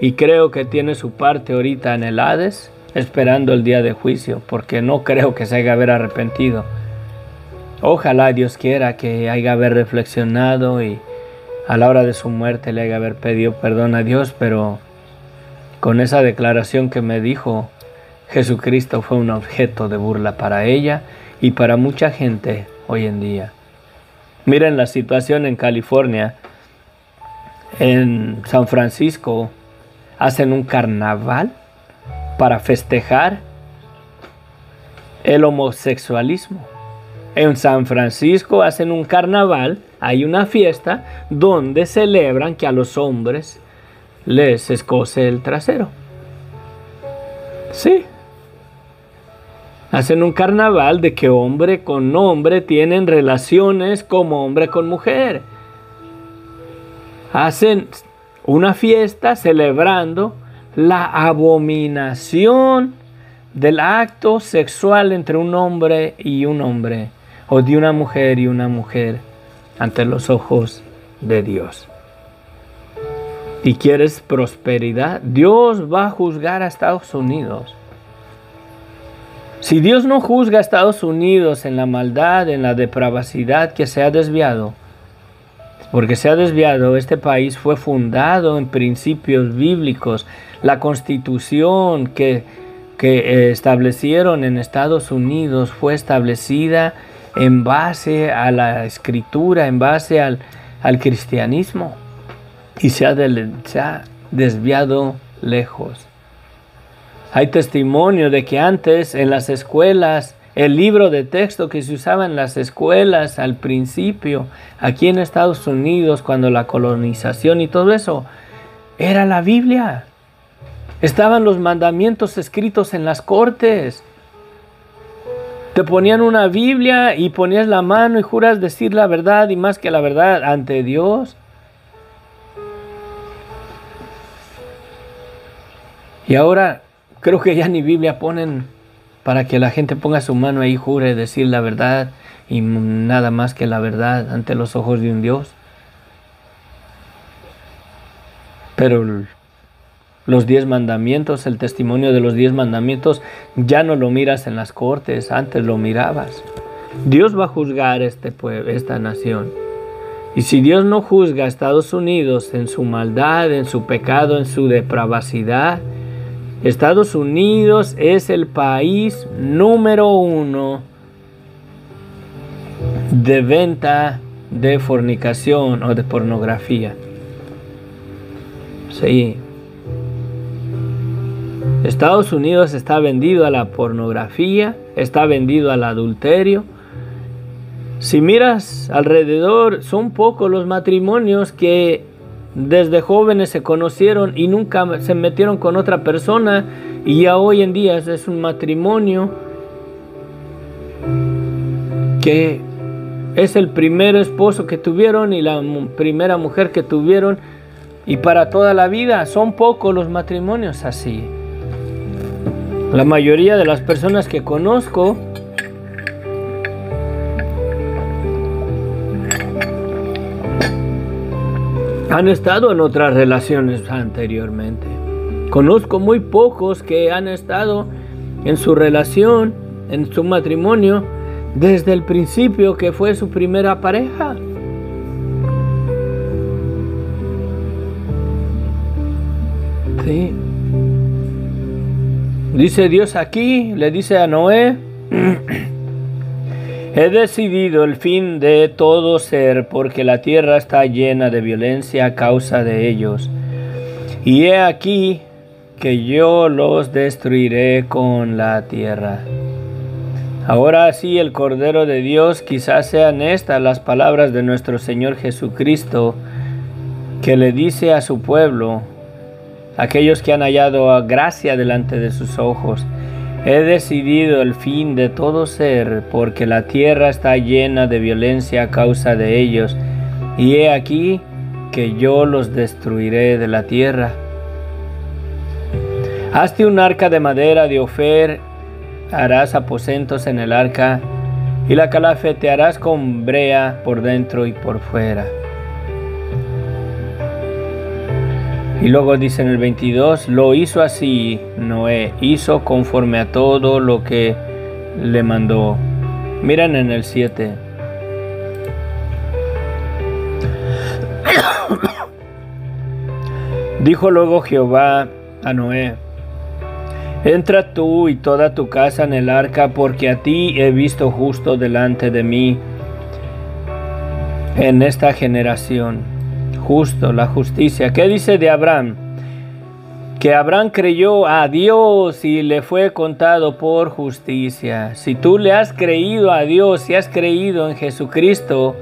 y creo que tiene su parte ahorita en el Hades, esperando el día de juicio, porque no creo que se haya haber arrepentido. Ojalá Dios quiera que haya haber reflexionado y a la hora de su muerte le haya haber pedido perdón a Dios, pero con esa declaración que me dijo, Jesucristo fue un objeto de burla para ella y para mucha gente hoy en día. Miren la situación en California. En San Francisco hacen un carnaval para festejar el homosexualismo. En San Francisco hacen un carnaval, hay una fiesta donde celebran que a los hombres les escoce el trasero. Sí. Hacen un carnaval de que hombre con hombre tienen relaciones como hombre con mujer. Hacen una fiesta celebrando la abominación del acto sexual entre un hombre y un hombre, o de una mujer y una mujer, ante los ojos de Dios. ¿Y quieres prosperidad? Dios va a juzgar a Estados Unidos. Si Dios no juzga a Estados Unidos en la maldad, en la depravacidad que se ha desviado, porque se ha desviado. Este país fue fundado en principios bíblicos. La constitución que establecieron en Estados Unidos fue establecida en base a la escritura, en base al cristianismo, y se ha desviado lejos. Hay testimonio de que antes en las escuelas, el libro de texto que se usaba en las escuelas al principio, aquí en Estados Unidos, cuando la colonización y todo eso, era la Biblia. Estaban los mandamientos escritos en las cortes. Te ponían una Biblia y ponías la mano y juras decir la verdad y más que la verdad ante Dios. Y ahora creo que ya ni Biblia ponen para que la gente ponga su mano ahí y jure decir la verdad y nada más que la verdad ante los ojos de un Dios. Pero los 10 mandamientos, el testimonio de los 10 mandamientos, ya no lo miras en las cortes, antes lo mirabas. Dios va a juzgar esta nación. Y si Dios no juzga a Estados Unidos en su maldad, en su pecado, en su depravacidad, Estados Unidos es el país número 1 de venta de fornicación o de pornografía. Sí. Estados Unidos está vendido a la pornografía, está vendido al adulterio. Si miras alrededor, son pocos los matrimonios que desde jóvenes se conocieron y nunca se metieron con otra persona, y ya hoy en día es un matrimonio que es el primer esposo que tuvieron y la primera mujer que tuvieron, y para toda la vida. Son pocos los matrimonios así. La mayoría de las personas que conozco han estado en otras relaciones anteriormente. Conozco muy pocos que han estado en su relación, en su matrimonio, desde el principio, que fue su primera pareja. Sí. Dice Dios aquí, le dice a Noé: he decidido el fin de todo ser, porque la tierra está llena de violencia a causa de ellos. Y he aquí que yo los destruiré con la tierra. Ahora sí, el Cordero de Dios, quizás sean estas las palabras de nuestro Señor Jesucristo, que le dice a su pueblo, aquellos que han hallado gracia delante de sus ojos: he decidido el fin de todo ser, porque la tierra está llena de violencia a causa de ellos, y he aquí que yo los destruiré de la tierra. Hazte un arca de madera de Ofer, harás aposentos en el arca, y la calafetearás con brea por dentro y por fuera. Y luego dice en el 22, lo hizo así Noé, hizo conforme a todo lo que le mandó. Miren en el 7. Dijo luego Jehová a Noé: entra tú y toda tu casa en el arca, porque a ti he visto justo delante de mí en esta generación. Justo, la justicia. ¿Qué dice de Abraham? Que Abraham creyó a Dios y le fue contado por justicia. Si tú le has creído a Dios, si has creído en Jesucristo,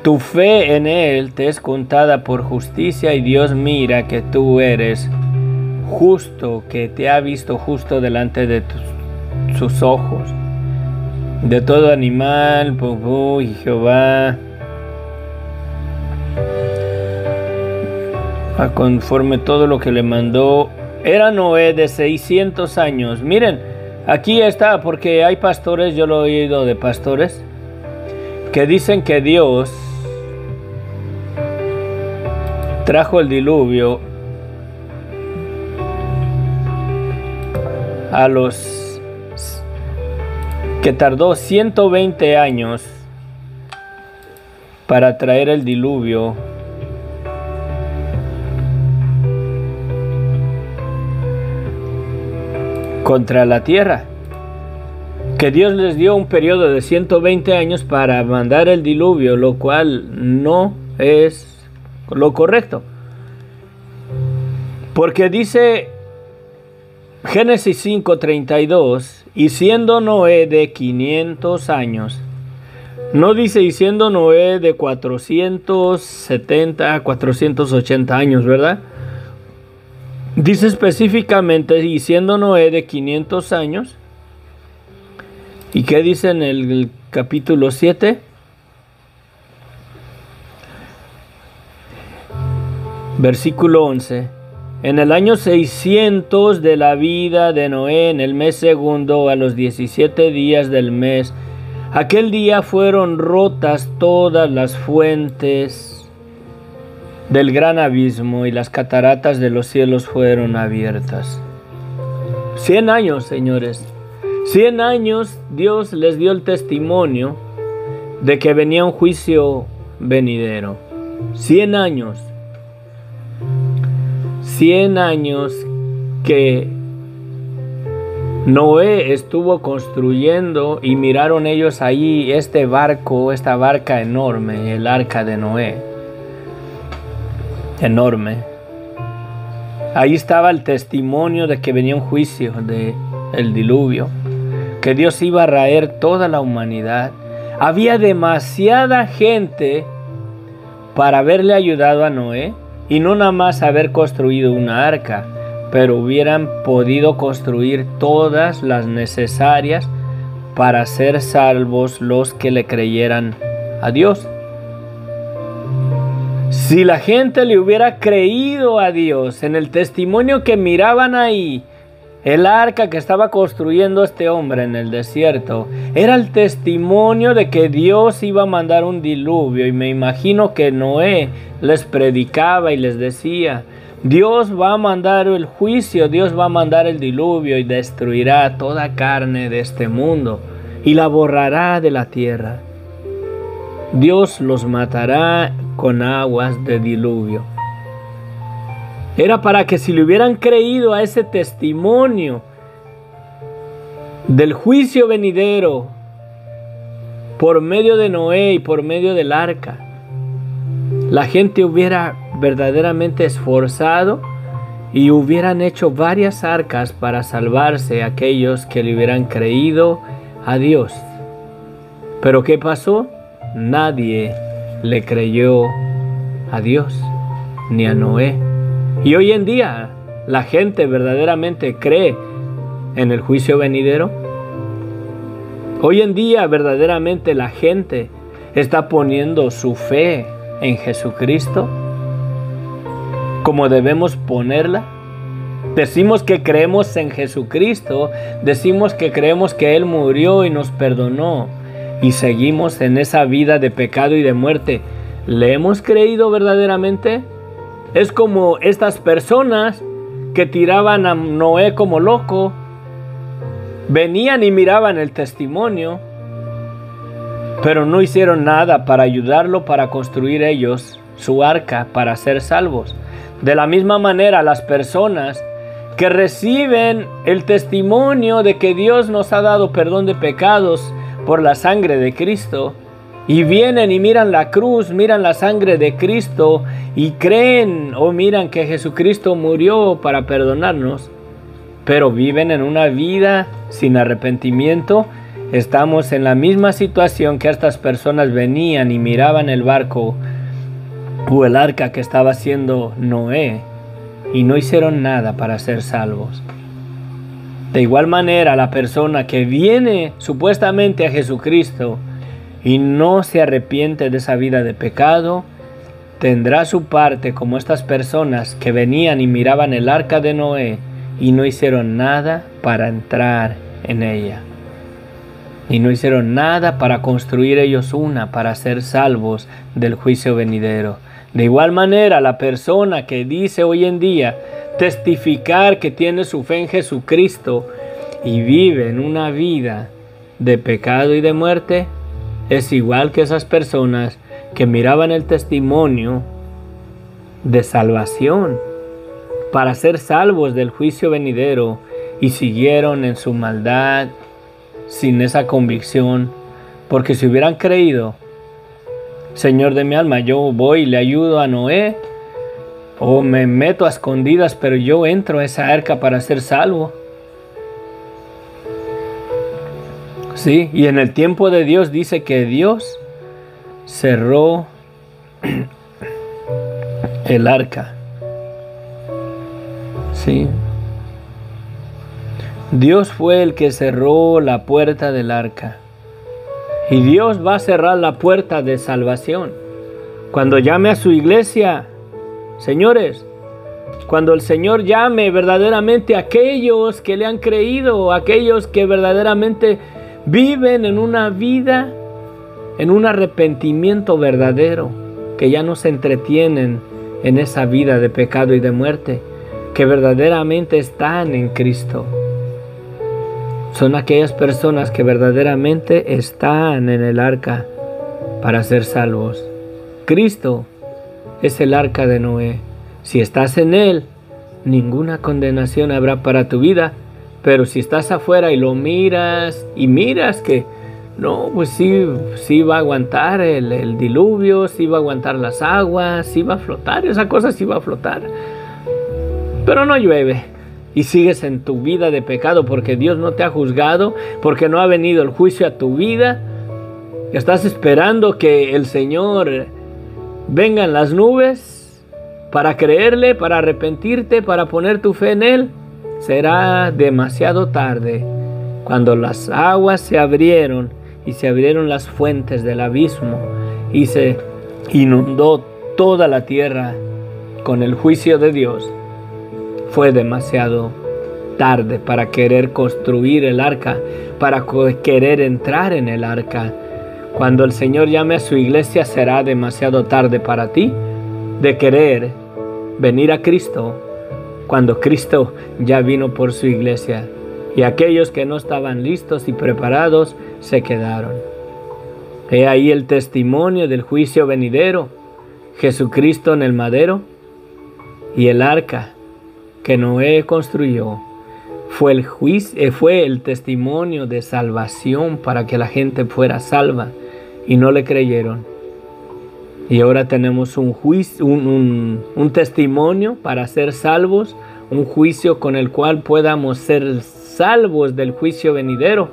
tu fe en Él te es contada por justicia, y Dios mira que tú eres justo, que te ha visto justo delante de sus ojos. De todo animal, y Jehová, conforme todo lo que le mandó. Era Noé de 600 años. Miren, aquí está, porque hay pastores, yo lo he oído de pastores, que dicen que Dios trajo el diluvio que tardó 120 años para traer el diluvio. Contra la tierra. Que Dios les dio un periodo de 120 años para mandar el diluvio, lo cual no es lo correcto. Porque dice Génesis 5:32, y siendo Noé de 500 años, no dice y siendo Noé de 470, 480 años, ¿verdad? Dice específicamente, y siendo Noé de 500 años, ¿y qué dice en el capítulo 7? Versículo 11. En el año 600 de la vida de Noé, en el mes segundo, a los 17 días del mes, aquel día fueron rotas todas las fuentes del gran abismo y las cataratas de los cielos fueron abiertas. 100 años, señores. 100 años Dios les dio el testimonio de que venía un juicio venidero. 100 años. 100 años que Noé estuvo construyendo y miraron ellos ahí este barco, esta barca enorme, el arca de Noé. Enorme. Ahí estaba el testimonio de que venía un juicio del diluvio, que Dios iba a raer toda la humanidad. Había demasiada gente para haberle ayudado a Noé. Y no nada más haber construido una arca, pero hubieran podido construir todas las necesarias para ser salvos los que le creyeran a Dios. Si la gente le hubiera creído a Dios en el testimonio que miraban ahí, el arca que estaba construyendo este hombre en el desierto, era el testimonio de que Dios iba a mandar un diluvio. Y me imagino que Noé les predicaba y les decía, Dios va a mandar el juicio, Dios va a mandar el diluvio y destruirá toda carne de este mundo y la borrará de la tierra. Dios los matará con aguas de diluvio. Era para que si le hubieran creído a ese testimonio del juicio venidero por medio de Noé y por medio del arca, la gente hubiera verdaderamente esforzado y hubieran hecho varias arcas para salvarse aquellos que le hubieran creído a Dios. Pero ¿qué pasó? Nadie le creyó a Dios ni a Noé. Y hoy en día, ¿la gente verdaderamente cree en el juicio venidero? Hoy en día, verdaderamente la gente está poniendo su fe en Jesucristo como debemos ponerla. Decimos que creemos en Jesucristo, decimos que creemos que Él murió y nos perdonó, y seguimos en esa vida de pecado y de muerte. ¿Le hemos creído verdaderamente? Es como estas personas que tiraban a Noé como loco. Venían y miraban el testimonio, pero no hicieron nada para ayudarlo para construir ellos su arca para ser salvos. De la misma manera, las personas que reciben el testimonio de que Dios nos ha dado perdón de pecados por la sangre de Cristo, y vienen y miran la cruz, miran la sangre de Cristo y creen o miran que Jesucristo murió para perdonarnos, pero viven en una vida sin arrepentimiento, estamos en la misma situación que estas personas venían y miraban el barco o el arca que estaba haciendo Noé y no hicieron nada para ser salvos. De igual manera, la persona que viene supuestamente a Jesucristo y no se arrepiente de esa vida de pecado, tendrá su parte como estas personas que venían y miraban el arca de Noé y no hicieron nada para entrar en ella. Y no hicieron nada para construir ellos una, para ser salvos del juicio venidero. De igual manera, la persona que dice hoy en día testificar que tiene su fe en Jesucristo y vive en una vida de pecado y de muerte, es igual que esas personas que miraban el testimonio de salvación para ser salvos del juicio venidero y siguieron en su maldad sin esa convicción, porque si hubieran creído, Señor de mi alma, yo voy y le ayudo a Noé, o me meto a escondidas, pero yo entro a esa arca para ser salvo. Sí, y en el tiempo de Dios dice que Dios cerró el arca. Sí. Dios fue el que cerró la puerta del arca. Y Dios va a cerrar la puerta de salvación. Cuando llame a su iglesia, señores, cuando el Señor llame verdaderamente a aquellos que le han creído, aquellos que verdaderamente viven en una vida, en un arrepentimiento verdadero, que ya no se entretienen en esa vida de pecado y de muerte, que verdaderamente están en Cristo. Son aquellas personas que verdaderamente están en el arca para ser salvos. Cristo es el arca de Noé. Si estás en él, ninguna condenación habrá para tu vida. Pero si estás afuera y lo miras y miras que no, pues sí va a aguantar el diluvio, sí va a aguantar las aguas, sí va a flotar, esa cosa sí va a flotar. Pero no llueve. Y sigues en tu vida de pecado porque Dios no te ha juzgado, porque no ha venido el juicio a tu vida. Estás esperando que el Señor venga en las nubes para creerle, para arrepentirte, para poner tu fe en Él. Será demasiado tarde cuando las aguas se abrieron y se abrieron las fuentes del abismo y se inundó toda la tierra con el juicio de Dios. Fue demasiado tarde para querer construir el arca, para querer entrar en el arca. Cuando el Señor llame a su iglesia, será demasiado tarde para ti de querer venir a Cristo, cuando Cristo ya vino por su iglesia. Y aquellos que no estaban listos y preparados se quedaron. He ahí el testimonio del juicio venidero, Jesucristo en el madero y el arca que Noé construyó fue el testimonio de salvación para que la gente fuera salva y no le creyeron. Y ahora tenemos un juicio, un testimonio para ser salvos, un juicio con el cual podamos ser salvos del juicio venidero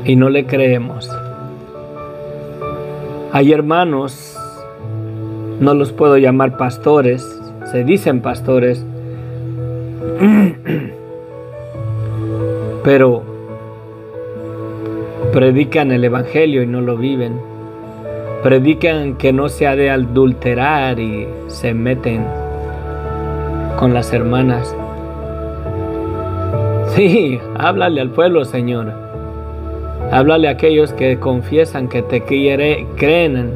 y no le creemos. Hay hermanos, no los puedo llamar pastores, se dicen pastores, pero predican el evangelio y no lo viven. Predican que no se ha de adulterar y se meten con las hermanas. Sí, háblale al pueblo, Señor. Háblale a aquellos que confiesan que te creen,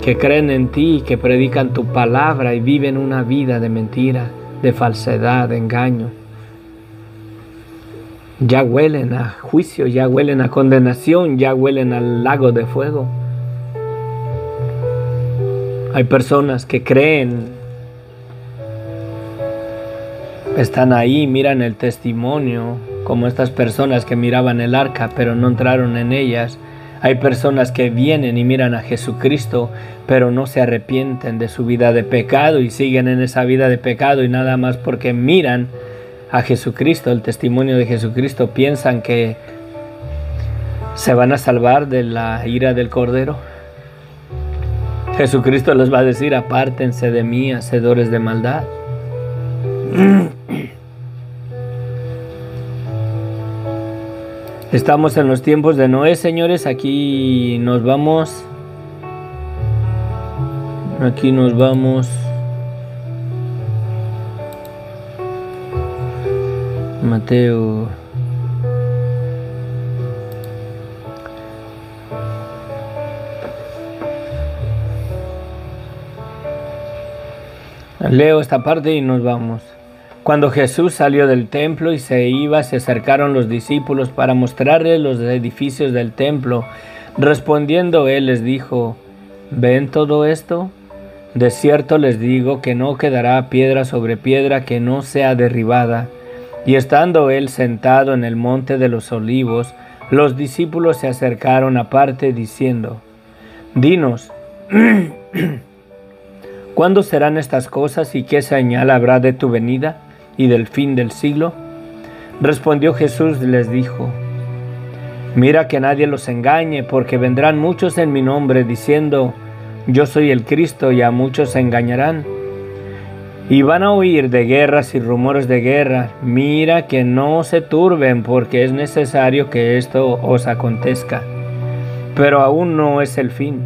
que creen en ti, que predican tu palabra y viven una vida de mentira, de falsedad, de engaño. Ya huelen a juicio, ya huelen a condenación, ya huelen al lago de fuego. Hay personas que creen, están ahí, miran el testimonio, como estas personas que miraban el arca, pero no entraron en ellas. Hay personas que vienen y miran a Jesucristo, pero no se arrepienten de su vida de pecado y siguen en esa vida de pecado, y nada más porque miran a Jesucristo, el testimonio de Jesucristo, piensan que se van a salvar de la ira del Cordero. Jesucristo les va a decir: apártense de mí, hacedores de maldad. Estamos en los tiempos de Noé, señores. Aquí nos vamos. Mateo. Leo esta parte y nos vamos. Cuando Jesús salió del templo y se iba, se acercaron los discípulos para mostrarle los edificios del templo. Respondiendo él les dijo: ¿ven todo esto? De cierto les digo que no quedará piedra sobre piedra que no sea derribada. Y estando él sentado en el monte de los olivos, los discípulos se acercaron aparte diciendo: Dinos, ¿cuándo serán estas cosas y qué señal habrá de tu venida y del fin del siglo? Respondió Jesús y les dijo: Mira que nadie los engañe, porque vendrán muchos en mi nombre diciendo: Yo soy el Cristo, y a muchos se engañarán. Y van a oír de guerras y rumores de guerra. Mira que no se turben, porque es necesario que esto os acontezca. Pero aún no es el fin.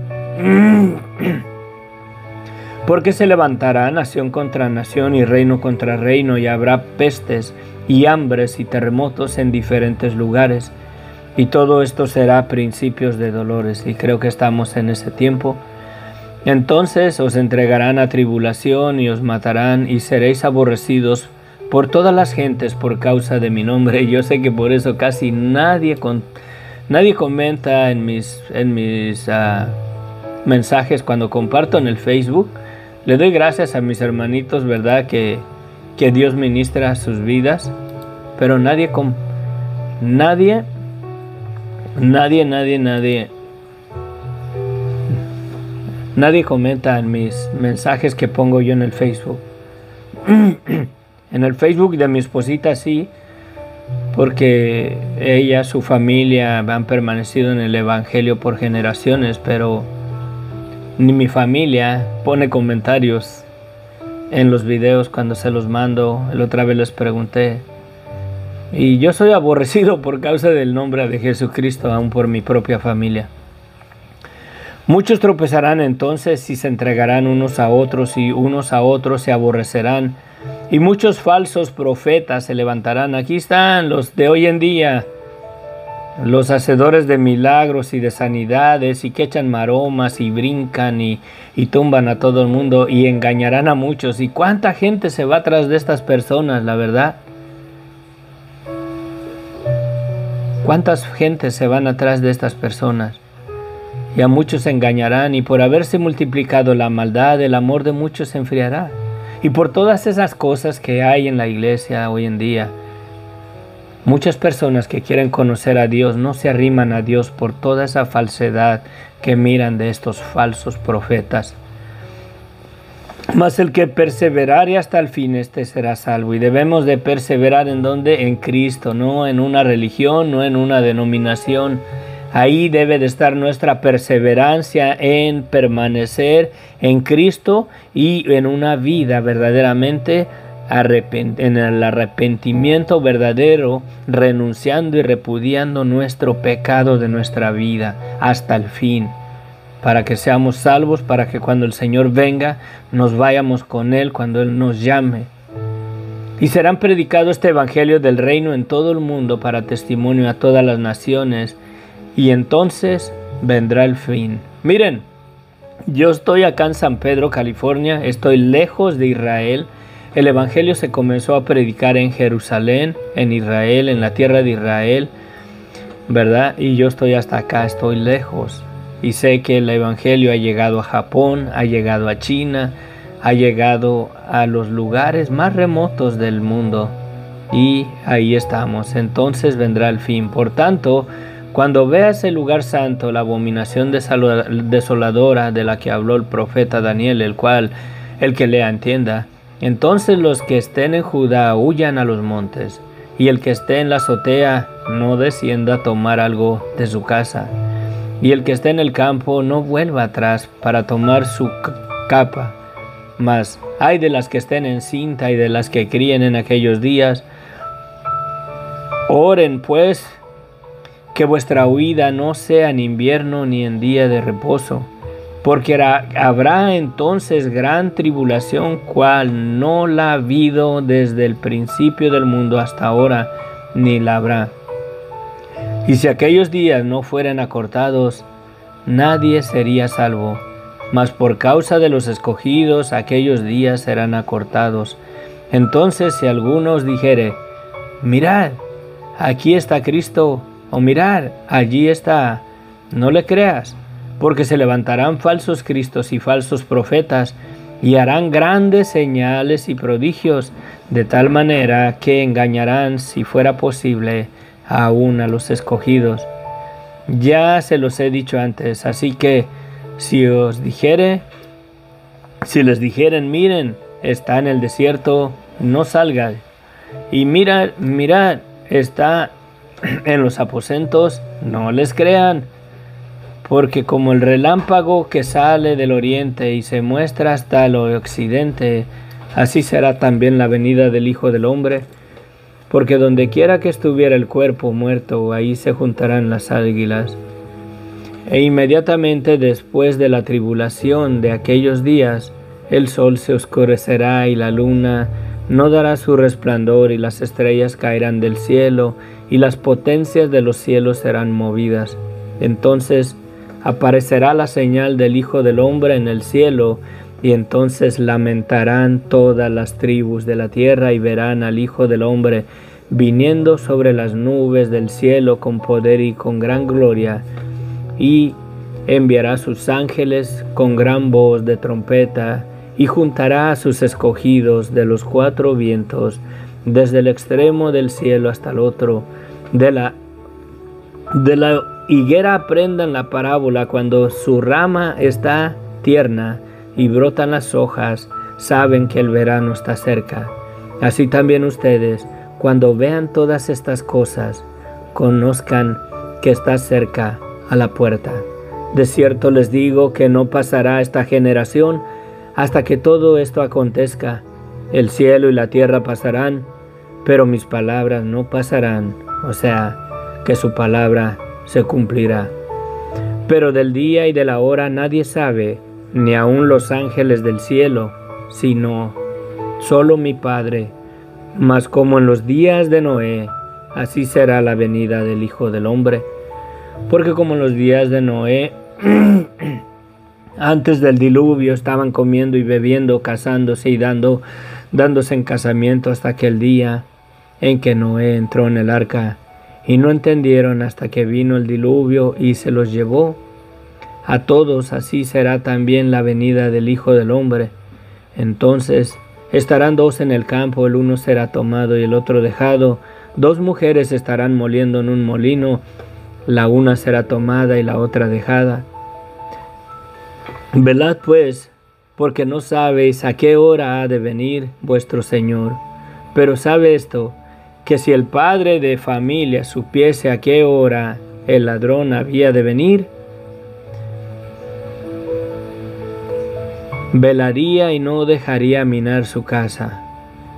Porque se levantará nación contra nación y reino contra reino, y habrá pestes y hambres y terremotos en diferentes lugares. Y todo esto será principios de dolores, y creo que estamos en ese tiempo. Entonces os entregarán a tribulación y os matarán, y seréis aborrecidos por todas las gentes por causa de mi nombre. Y yo sé que por eso casi nadie comenta en mis mensajes cuando comparto en el Facebook. Le doy gracias a mis hermanitos, ¿verdad? Que Dios ministra sus vidas, pero nadie comenta en mis mensajes que pongo yo en el Facebook. En el Facebook de mi esposita sí, porque ella, su familia han permanecido en el Evangelio por generaciones, pero ni mi familia pone comentarios en los videos cuando se los mando. La otra vez les pregunté. Y yo soy aborrecido por causa del nombre de Jesucristo, aún por mi propia familia. Muchos tropezarán entonces y se entregarán unos a otros, y unos a otros se aborrecerán. Y muchos falsos profetas se levantarán. Aquí están los de hoy en día, los hacedores de milagros y de sanidades, y que echan maromas y brincan y tumban a todo el mundo, y engañarán a muchos. ¿Y cuánta gente se va atrás de estas personas, la verdad? ¿Cuántas gentes se van atrás de estas personas? Y a muchos se engañarán, y por haberse multiplicado la maldad, el amor de muchos se enfriará. Y por todas esas cosas que hay en la iglesia hoy en día, muchas personas que quieren conocer a Dios no se arriman a Dios por toda esa falsedad que miran de estos falsos profetas. Mas el que perseverare hasta el fin, este será salvo. Y debemos de perseverar ¿en dónde? En Cristo, no en una religión, no en una denominación. Ahí debe de estar nuestra perseverancia en permanecer en Cristo y en una vida verdaderamente en el arrepentimiento verdadero, renunciando y repudiando nuestro pecado de nuestra vida hasta el fin, para que seamos salvos, para que cuando el Señor venga nos vayamos con Él cuando Él nos llame. Y serán predicado este evangelio del reino en todo el mundo para testimonio a todas las naciones, y entonces vendrá el fin. Miren, yo estoy acá en San Pedro, California, estoy lejos de Israel. El evangelio se comenzó a predicar en Jerusalén, en Israel, en la tierra de Israel, ¿verdad? Y yo estoy hasta acá, estoy lejos. Y sé que el evangelio ha llegado a Japón, ha llegado a China, ha llegado a los lugares más remotos del mundo. Y ahí estamos, entonces vendrá el fin. Por tanto, cuando veas el lugar santo, la abominación desoladora de la que habló el profeta Daniel, el que lea entienda, entonces los que estén en Judá huyan a los montes, y el que esté en la azotea no descienda a tomar algo de su casa, y el que esté en el campo no vuelva atrás para tomar su capa. Mas ay de las que estén en cinta y de las que críen en aquellos días. Oren pues, que vuestra huida no sea en invierno ni en día de reposo, porque habrá entonces gran tribulación, cual no la ha habido desde el principio del mundo hasta ahora, ni la habrá. Y si aquellos días no fueran acortados, nadie sería salvo. Mas por causa de los escogidos, aquellos días serán acortados. Entonces, si alguno os dijere: mirad, aquí está Cristo, o mirad, allí está, no le creas, porque se levantarán falsos cristos y falsos profetas, y harán grandes señales y prodigios, de tal manera que engañarán, si fuera posible, aún a los escogidos. Ya se los he dicho antes, así que si les dijeren, miren, está en el desierto, no salgan, y mirad, está en los aposentos, no les crean, porque como el relámpago que sale del oriente y se muestra hasta el occidente, así será también la venida del Hijo del Hombre. Porque donde quiera que estuviera el cuerpo muerto, ahí se juntarán las águilas. E inmediatamente después de la tribulación de aquellos días, el sol se oscurecerá y la luna no dará su resplandor, y las estrellas caerán del cielo, y las potencias de los cielos serán movidas. Entonces aparecerá la señal del Hijo del Hombre en el cielo, y entonces lamentarán todas las tribus de la tierra y verán al Hijo del Hombre viniendo sobre las nubes del cielo con poder y con gran gloria, y enviará a sus ángeles con gran voz de trompeta, y juntará a sus escogidos de los cuatro vientos, desde el extremo del cielo hasta el otro. De la higuera aprendan la parábola: cuando su rama está tierna y brotan las hojas, saben que el verano está cerca. Así también ustedes, cuando vean todas estas cosas, conozcan que está cerca a la puerta. De cierto les digo que no pasará esta generación hasta que todo esto acontezca. El cielo y la tierra pasarán, pero mis palabras no pasarán. O sea, que su palabra se cumplirá. Pero del día y de la hora nadie sabe, ni aun los ángeles del cielo, sino solo mi Padre. Mas como en los días de Noé, así será la venida del Hijo del Hombre. Porque como en los días de Noé, antes del diluvio, estaban comiendo y bebiendo, casándose y dándose en casamiento hasta aquel día en que Noé entró en el arca, y no entendieron hasta que vino el diluvio y se los llevó a todos. Así será también la venida del Hijo del Hombre. Entonces estarán dos en el campo, el uno será tomado y el otro dejado. Dos mujeres estarán moliendo en un molino, la una será tomada y la otra dejada. Velad pues, porque no sabéis a qué hora ha de venir vuestro Señor. Pero sabe esto, que si el padre de familia supiese a qué hora el ladrón había de venir, velaría y no dejaría minar su casa.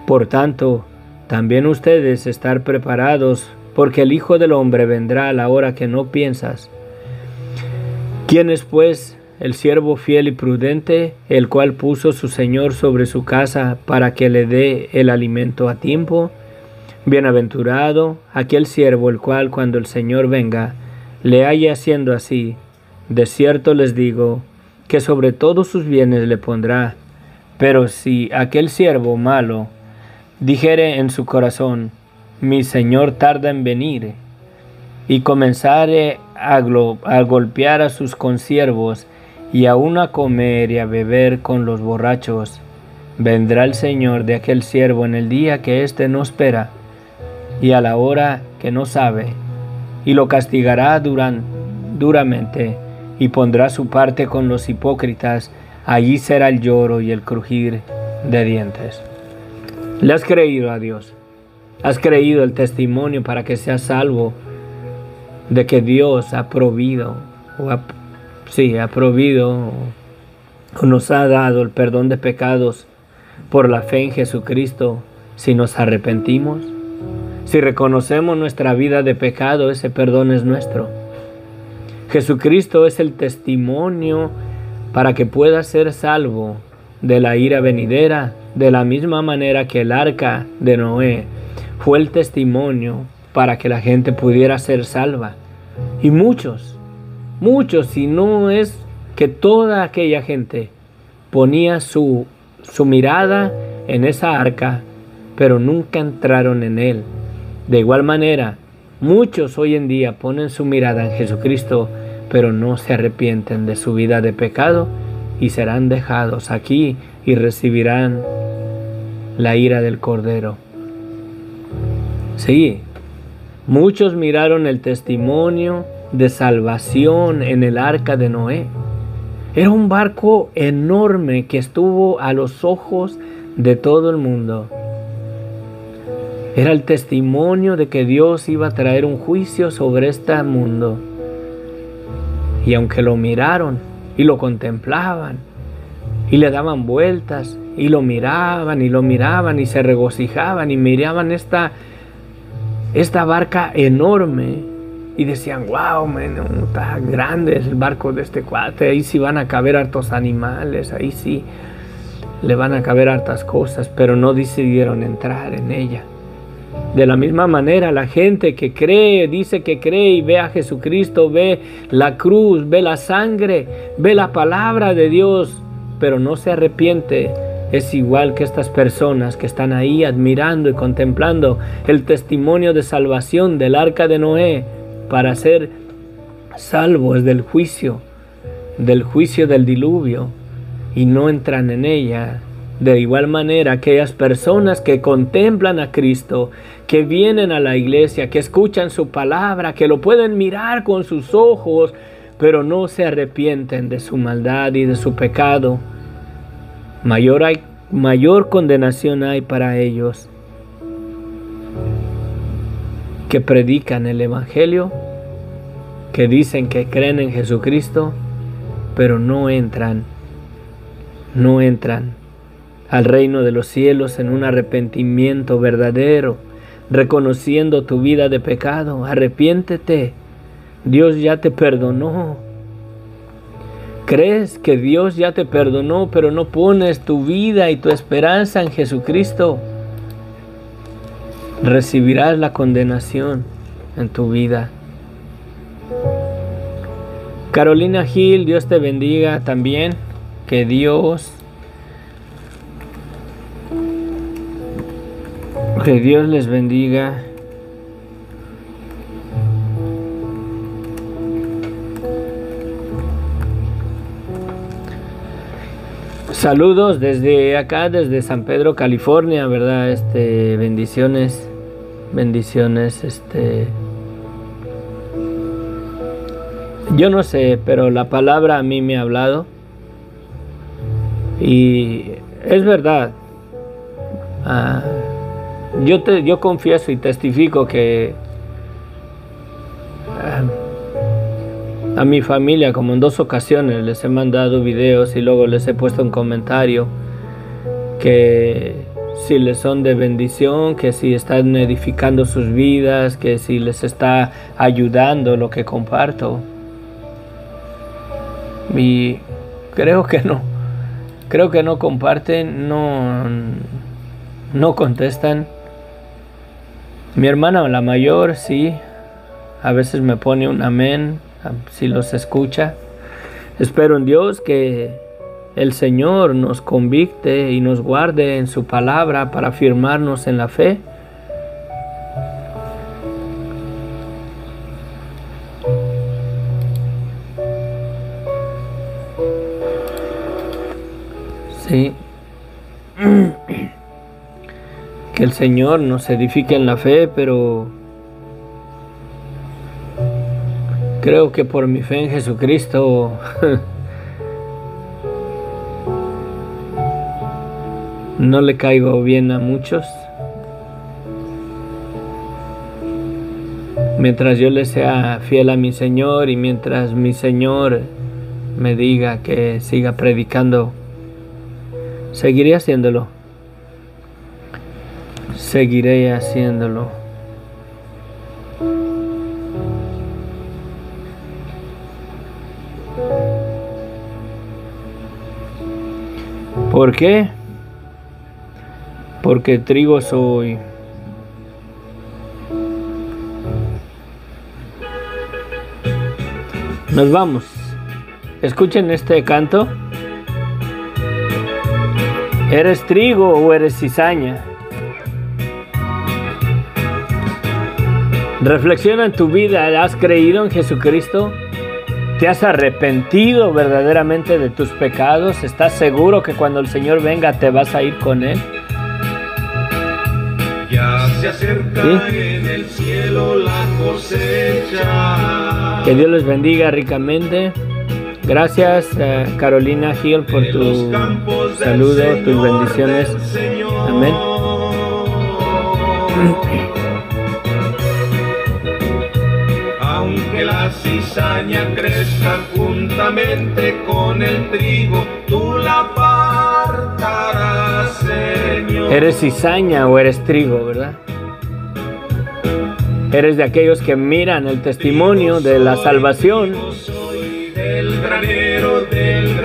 Por tanto, también ustedes estar preparados, porque el Hijo del Hombre vendrá a la hora que no piensas. ¿Quién es pues el siervo fiel y prudente, el cual puso su Señor sobre su casa para que le dé el alimento a tiempo? Bienaventurado aquel siervo, el cual cuando el Señor venga, le halle haciendo así. De cierto les digo, que sobre todos sus bienes le pondrá. Pero si aquel siervo malo dijere en su corazón: mi Señor tarda en venir, y comenzare a golpear a sus consiervos, y aun a comer y a beber con los borrachos, vendrá el Señor de aquel siervo en el día que éste no espera, y a la hora que no sabe, y lo castigará duramente, y pondrá su parte con los hipócritas. Allí será el lloro y el crujir de dientes. ¿Le has creído a Dios? ¿Has creído el testimonio para que seas salvo de que Dios ha provido, o nos ha dado el perdón de pecados por la fe en Jesucristo si nos arrepentimos? Si reconocemos nuestra vida de pecado, ese perdón es nuestro. Jesucristo es el testimonio para que puedas ser salvo de la ira venidera, de la misma manera que el arca de Noé fue el testimonio para que la gente pudiera ser salva. Y muchos, si no es que toda aquella gente ponía su mirada en esa arca, pero nunca entraron en él. De igual manera, muchos hoy en día ponen su mirada en Jesucristo, pero no se arrepienten de su vida de pecado y serán dejados aquí y recibirán la ira del Cordero. Sí, muchos miraron el testimonio de salvación en el arca de Noé. Era un barco enorme que estuvo a los ojos de todo el mundo. Era el testimonio de que Dios iba a traer un juicio sobre este mundo. Y aunque lo miraron y lo contemplaban y le daban vueltas y lo miraban y se regocijaban y miraban esta barca enorme y decían, wow, está grande el barco de este cuate, ahí sí van a caber hartos animales, ahí sí le van a caber hartas cosas, pero no decidieron entrar en ella. De la misma manera, la gente que cree, dice que cree y ve a Jesucristo, ve la cruz, ve la sangre, ve la palabra de Dios, pero no se arrepiente, es igual que estas personas que están ahí admirando y contemplando el testimonio de salvación del arca de Noé para ser salvos del juicio del diluvio, y no entran en ella. De igual manera, aquellas personas que contemplan a Cristo, que vienen a la iglesia, que escuchan su palabra, que lo pueden mirar con sus ojos, pero no se arrepienten de su maldad y de su pecado, mayor condenación hay para ellos que predican el Evangelio, que dicen que creen en Jesucristo, pero no entran al reino de los cielos en un arrepentimiento verdadero, reconociendo tu vida de pecado. Arrepiéntete, Dios ya te perdonó. Crees que Dios ya te perdonó, pero no pones tu vida y tu esperanza en Jesucristo. Recibirás la condenación en tu vida. Carolina Gil, Dios te bendiga también. Que Dios les bendiga. Saludos desde acá, desde San Pedro, California, ¿verdad? Bendiciones. Yo no sé, pero la palabra a mí me ha hablado. Y es verdad. Yo confieso y testifico que a mi familia, como en 2 ocasiones, les he mandado videos y luego les he puesto un comentario que si les son de bendición, que si están edificando sus vidas, que si les está ayudando lo que comparto. Y creo que no comparten, no contestan. Mi hermana, la mayor, sí, a veces me pone un amén, si los escucha. Espero en Dios que el Señor nos convicte y nos guarde en su palabra para afirmarnos en la fe. Sí. Que el Señor nos edifique en la fe, pero creo que por mi fe en Jesucristo no le caigo bien a muchos. Mientras yo le sea fiel a mi Señor y mientras mi Señor me diga que siga predicando, seguiré haciéndolo. Seguiré haciéndolo. ¿Por qué? Porque trigo soy. Nos vamos. Escuchen este canto. ¿Eres trigo o eres cizaña? Reflexiona en tu vida. ¿Has creído en Jesucristo? ¿Te has arrepentido verdaderamente de tus pecados? ¿Estás seguro que cuando el Señor venga te vas a ir con Él? Ya se acerca en el cielo la cosecha. Que Dios les bendiga ricamente. Gracias, Carolina Gil, por tu saludo, tus bendiciones. Amén. Aunque la cizaña crezca juntamente con el trigo, tú la apartarás, Señor. ¿Eres cizaña o eres trigo, verdad? Eres de aquellos que miran el testimonio de la salvación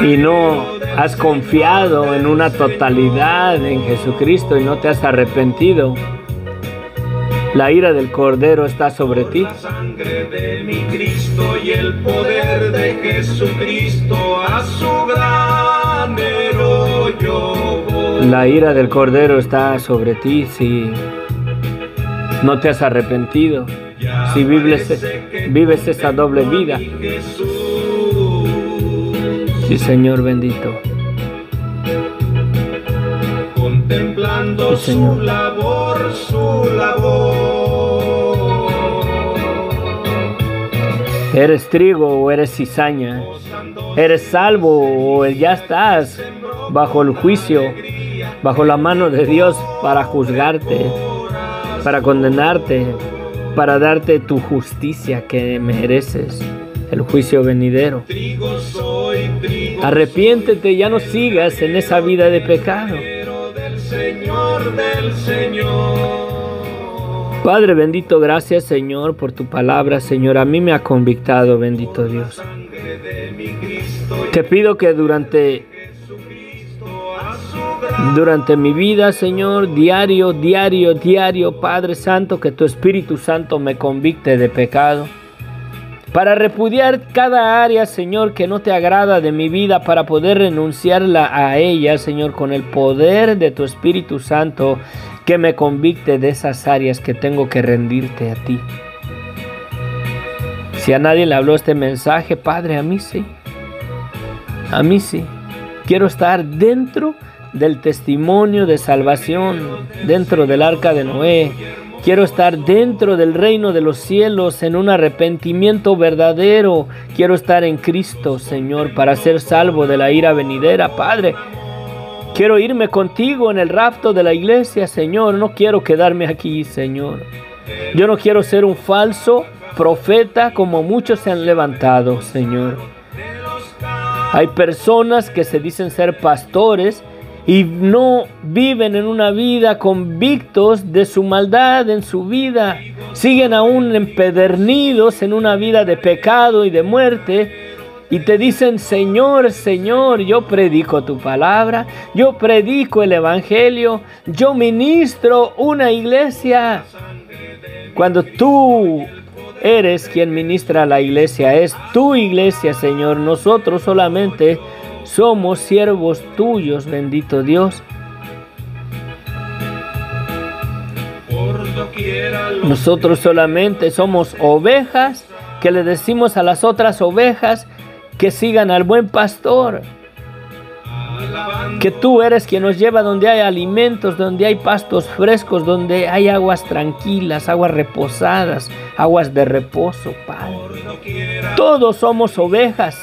y no has confiado en una totalidad en Jesucristo y no te has arrepentido. La ira del Cordero está sobre ti. La sangre de mi Cristo y el poder de Jesucristo, a su granero yo voy. La ira del Cordero está sobre ti si no te has arrepentido, si vives esa doble vida. Sí, Señor bendito. Contemplando sí, Señor. su labor, su labor. ¿Eres trigo o eres cizaña? ¿Eres salvo o ya estás bajo el juicio, bajo la mano de Dios para juzgarte, para condenarte, para darte tu justicia que mereces, el juicio venidero? Arrepiéntete, ya no sigas en esa vida de pecado. Padre bendito, gracias, Señor, por tu palabra, Señor. A mí me ha convictado, bendito Dios. Te pido que durante mi vida, Señor, diario, Padre Santo, que tu Espíritu Santo me convicte de pecado, para repudiar cada área, Señor, que no te agrada de mi vida, para poder renunciarla a ella, Señor, con el poder de tu Espíritu Santo, que me convicte de esas áreas que tengo que rendirte a ti. Si a nadie le habló este mensaje, Padre, a mí sí. A mí sí. Quiero estar dentro del testimonio de salvación, dentro del arca de Noé. Quiero estar dentro del reino de los cielos en un arrepentimiento verdadero. Quiero estar en Cristo, Señor, para ser salvo de la ira venidera, Padre. Quiero irme contigo en el rapto de la iglesia, Señor. No quiero quedarme aquí, Señor. Yo no quiero ser un falso profeta como muchos se han levantado, Señor. Hay personas que se dicen ser pastores y no viven en una vida convictos de su maldad en su vida. Siguen aún empedernidos en una vida de pecado y de muerte. Y te dicen, Señor, Señor, yo predico tu palabra, yo predico el evangelio, yo ministro una iglesia. Cuando tú eres quien ministra la iglesia, es tu iglesia, Señor. Nosotros solamente somos siervos tuyos, bendito Dios. Nosotros solamente somos ovejas que le decimos a las otras ovejas que sigan al buen pastor. Que tú eres quien nos lleva donde hay alimentos, donde hay pastos frescos, donde hay aguas tranquilas, aguas reposadas, aguas de reposo, Padre. Todos somos ovejas.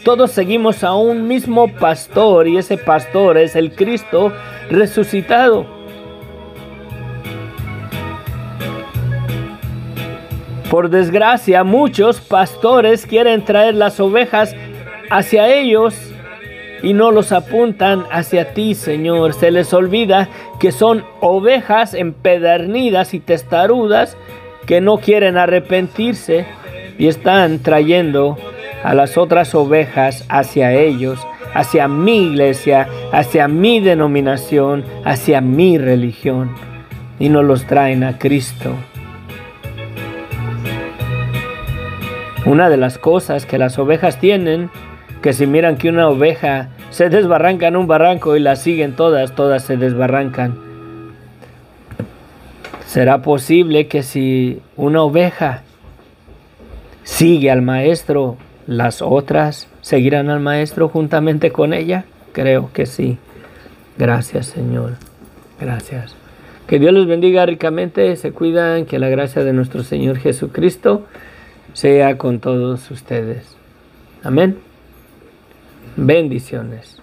Todos seguimos a un mismo pastor y ese pastor es el Cristo resucitado. Por desgracia, muchos pastores quieren traer las ovejas hacia ellos y no los apuntan hacia ti, Señor. Se les olvida que son ovejas empedernidas y testarudas que no quieren arrepentirse y están trayendo a las otras ovejas hacia ellos, hacia mi iglesia, hacia mi denominación, hacia mi religión, y no los traen a Cristo. Una de las cosas que las ovejas tienen, que si miran que una oveja se desbarranca en un barranco y la siguen todas se desbarrancan. ¿Será posible que si una oveja sigue al maestro ¿Las otras seguirán al Maestro juntamente con ella? Creo que sí. Gracias, Señor. Gracias. Que Dios los bendiga ricamente. Se cuidan. Que la gracia de nuestro Señor Jesucristo sea con todos ustedes. Amén. Bendiciones.